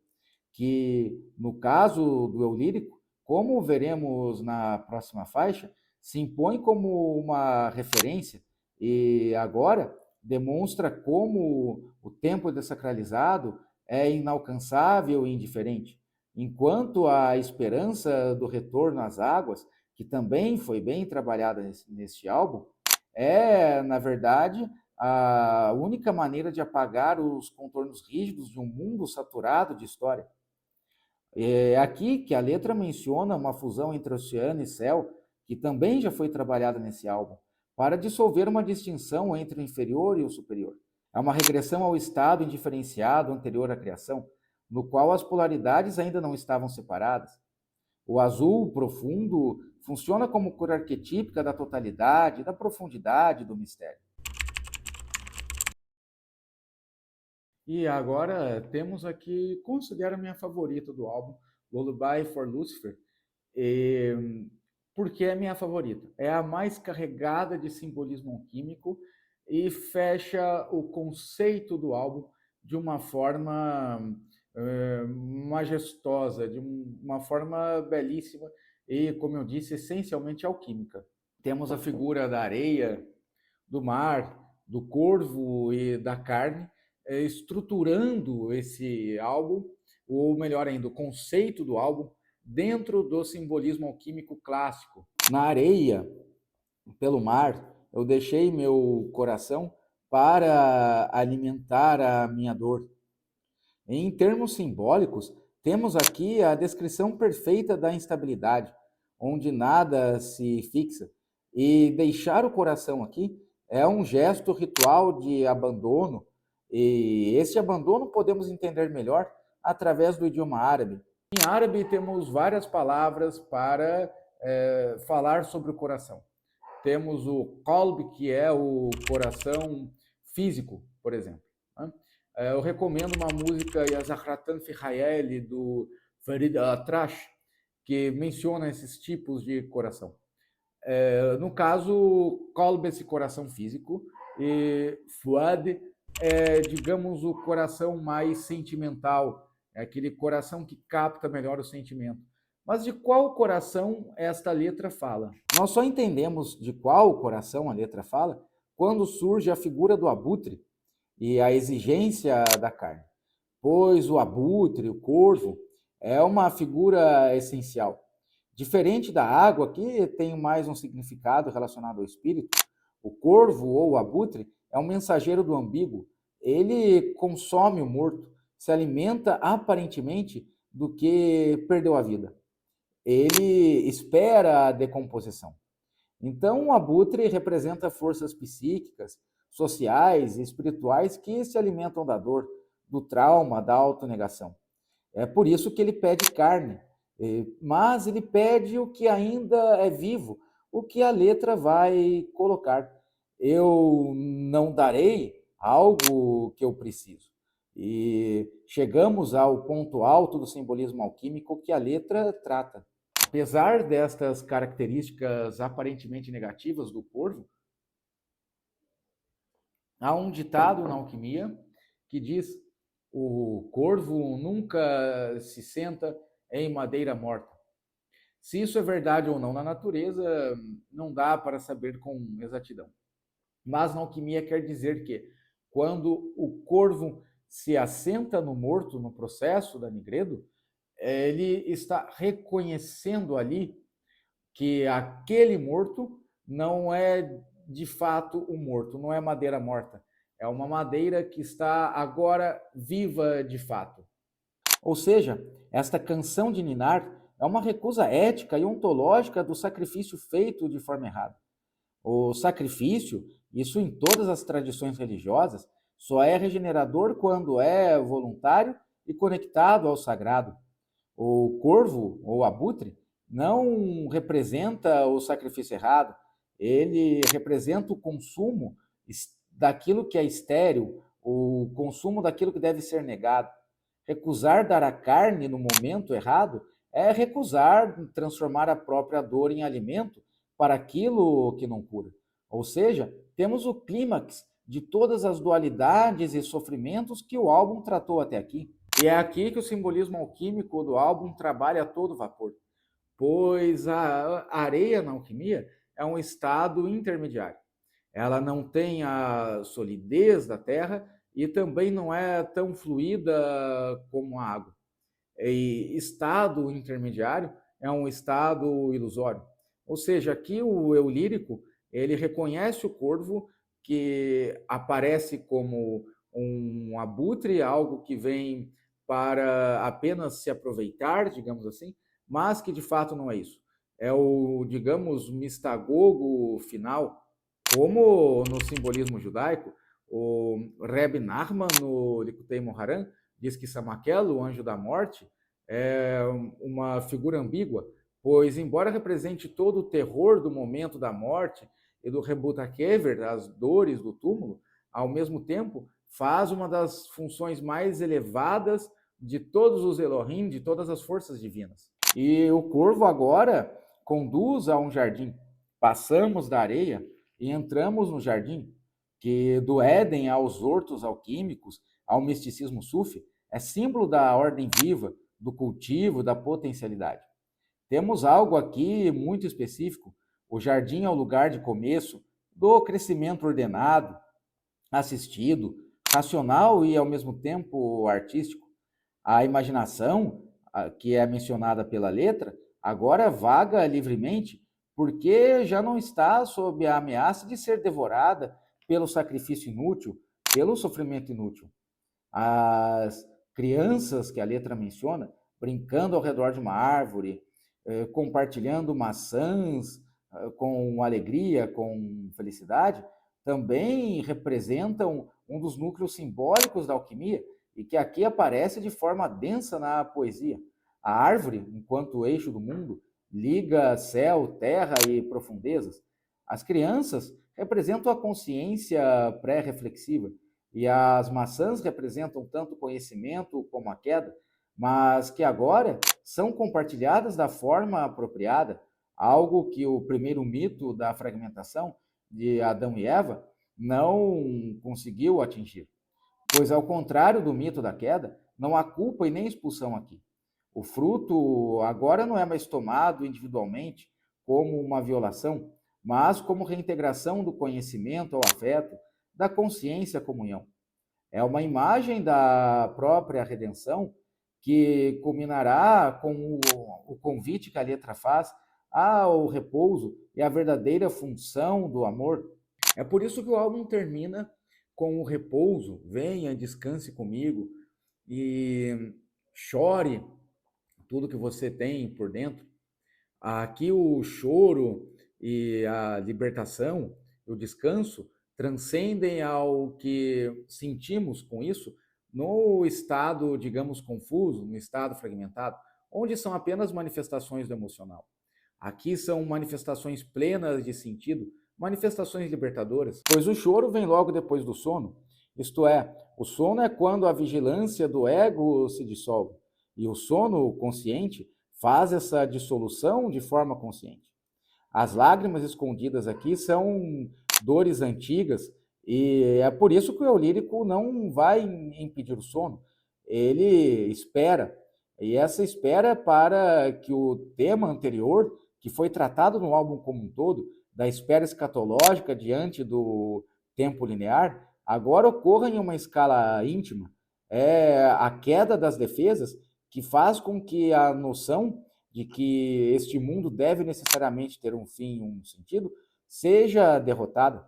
que, no caso do eu lírico, como veremos na próxima faixa, se impõe como uma referência e agora demonstra como o tempo desacralizado é inalcançável e indiferente, enquanto a esperança do retorno às águas, que também foi bem trabalhada neste álbum, é, na verdade, a única maneira de apagar os contornos rígidos de um mundo saturado de história. É aqui que a letra menciona uma fusão entre oceano e céu, que também já foi trabalhada nesse álbum, para dissolver uma distinção entre o inferior e o superior. É uma regressão ao estado indiferenciado anterior à criação, no qual as polaridades ainda não estavam separadas. O azul profundo funciona como cor arquetípica da totalidade, da profundidade do mistério. E agora temos aqui, considero a minha favorita do álbum, Lullaby for Lucifer. E, por que é minha favorita? É a mais carregada de simbolismo alquímico e fecha o conceito do álbum de uma forma majestosa, de uma forma belíssima e, como eu disse, essencialmente alquímica. Temos a figura da areia, do mar, do corvo e da carne, estruturando esse álbum, ou melhor ainda, o conceito do álbum, dentro do simbolismo alquímico clássico. Na areia, pelo mar, eu deixei meu coração para alimentar a minha dor. Em termos simbólicos, temos aqui a descrição perfeita da instabilidade, onde nada se fixa. E deixar o coração aqui é um gesto ritual de abandono, e esse abandono podemos entender melhor através do idioma árabe. Em árabe, temos várias palavras para falar sobre o coração. Temos o qalb, que é o coração físico, por exemplo. Né? Eu recomendo uma música Yazahratan Fihaeli, do Farid Al-Atrash, que menciona esses tipos de coração. No caso, qalb, esse coração físico, e fuad é, digamos, o coração mais sentimental, é aquele coração que capta melhor o sentimento. Mas de qual coração esta letra fala? Nós só entendemos de qual coração a letra fala quando surge a figura do abutre e a exigência da carne, pois o abutre, o corvo, é uma figura essencial. Diferente da água, que tem mais um significado relacionado ao espírito, o corvo ou o abutre é um mensageiro do ambíguo. Ele consome o morto, se alimenta aparentemente do que perdeu a vida. Ele espera a decomposição. Então, o abutre representa forças psíquicas, sociais e espirituais que se alimentam da dor, do trauma, da autonegação. É por isso que ele pede carne, mas ele pede o que ainda é vivo, o que a letra vai colocar. Eu não darei algo que eu preciso. E chegamos ao ponto alto do simbolismo alquímico que a letra trata. Apesar destas características aparentemente negativas do corvo, Há um ditado na alquimia que diz: o corvo nunca se senta em madeira morta. Se isso é verdade ou não na natureza, não dá para saber com exatidão. Mas na alquimia quer dizer que quando o corvo se assenta no morto no processo da Nigredo, ele está reconhecendo ali que aquele morto não é de fato um morto, não é madeira morta. É uma madeira que está agora viva de fato. Ou seja, esta canção de ninar é uma recusa ética e ontológica do sacrifício feito de forma errada. O sacrifício, isso em todas as tradições religiosas, só é regenerador quando é voluntário e conectado ao sagrado. O corvo ou abutre não representa o sacrifício errado, ele representa o consumo daquilo que é estéril, o consumo daquilo que deve ser negado. Recusar dar a carne no momento errado é recusar transformar a própria dor em alimento para aquilo que não cura. Ou seja, temos o clímax de todas as dualidades e sofrimentos que o álbum tratou até aqui. E é aqui que o simbolismo alquímico do álbum trabalha a todo vapor, pois a areia na alquimia é um estado intermediário. Ela não tem a solidez da terra e também não é tão fluida como a água. E estado intermediário é um estado ilusório. Ou seja, aqui o eu lírico, ele reconhece o corvo que aparece como um abutre, algo que vem para apenas se aproveitar, digamos assim, mas que de fato não é isso. É o, digamos, mistagogo final, como no simbolismo judaico, o Reb Nachman, no Likutei Moharan, diz que Samaquel, o anjo da morte, é uma figura ambígua, pois, embora represente todo o terror do momento da morte e do Rebuta Kever, as dores do túmulo, ao mesmo tempo faz uma das funções mais elevadas de todos os Elohim, de todas as forças divinas. E o corvo agora conduz a um jardim. Passamos da areia e entramos no jardim, que do Éden aos hortos alquímicos, ao misticismo sufi, é símbolo da ordem viva, do cultivo, da potencialidade. Temos algo aqui muito específico. O jardim é o lugar de começo do crescimento ordenado, assistido, racional e ao mesmo tempo artístico. A imaginação, que é mencionada pela letra, agora vaga livremente, porque já não está sob a ameaça de ser devorada pelo sacrifício inútil, pelo sofrimento inútil. As crianças que a letra menciona, brincando ao redor de uma árvore, compartilhando maçãs com alegria, com felicidade, também representam um dos núcleos simbólicos da alquimia e que aqui aparece de forma densa na poesia. A árvore, enquanto eixo do mundo, liga céu, terra e profundezas. As crianças representam a consciência pré-reflexiva, e as maçãs representam tanto o conhecimento como a queda, mas que agora são compartilhadas da forma apropriada, algo que o primeiro mito da fragmentação de Adão e Eva não conseguiu atingir. Pois, ao contrário do mito da queda, não há culpa e nem expulsão aqui. O fruto agora não é mais tomado individualmente como uma violação, mas como reintegração do conhecimento ao afeto, da consciência à comunhão. É uma imagem da própria redenção que culminará com o convite que a letra faz ao repouso e à verdadeira função do amor. É por isso que o álbum termina com o repouso. Venha, descanse comigo e chore tudo que você tem por dentro. Aqui o choro e a libertação, o descanso, transcendem ao que sentimos com isso no estado, digamos, confuso, no estado fragmentado, onde são apenas manifestações do emocional. Aqui são manifestações plenas de sentido, manifestações libertadoras, pois o choro vem logo depois do sono. Isto é, o sono é quando a vigilância do ego se dissolve, e o sono consciente faz essa dissolução de forma consciente. As lágrimas escondidas aqui são dores antigas E é por isso que o eu lírico não vai impedir o sono, ele espera. E essa espera é para que o tema anterior, que foi tratado no álbum como um todo, da espera escatológica diante do tempo linear, agora ocorra em uma escala íntima. É a queda das defesas que faz com que a noção de que este mundo deve necessariamente ter um fim, um sentido, seja derrotada.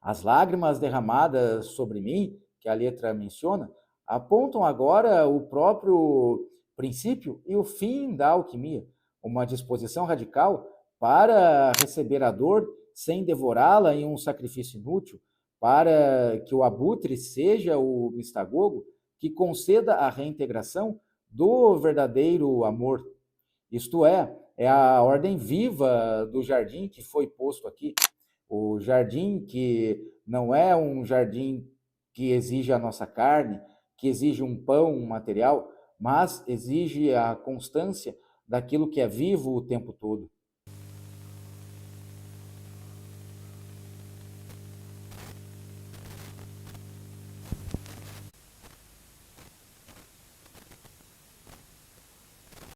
As lágrimas derramadas sobre mim, que a letra menciona, apontam agora o próprio princípio e o fim da alquimia, uma disposição radical para receber a dor sem devorá-la em um sacrifício inútil, para que o abutre seja o mistagogo que conceda a reintegração do verdadeiro amor. Isto é a ordem viva do jardim que foi posto aqui. O jardim que não é um jardim que exige a nossa carne, que exige um pão material, mas exige a constância daquilo que é vivo o tempo todo.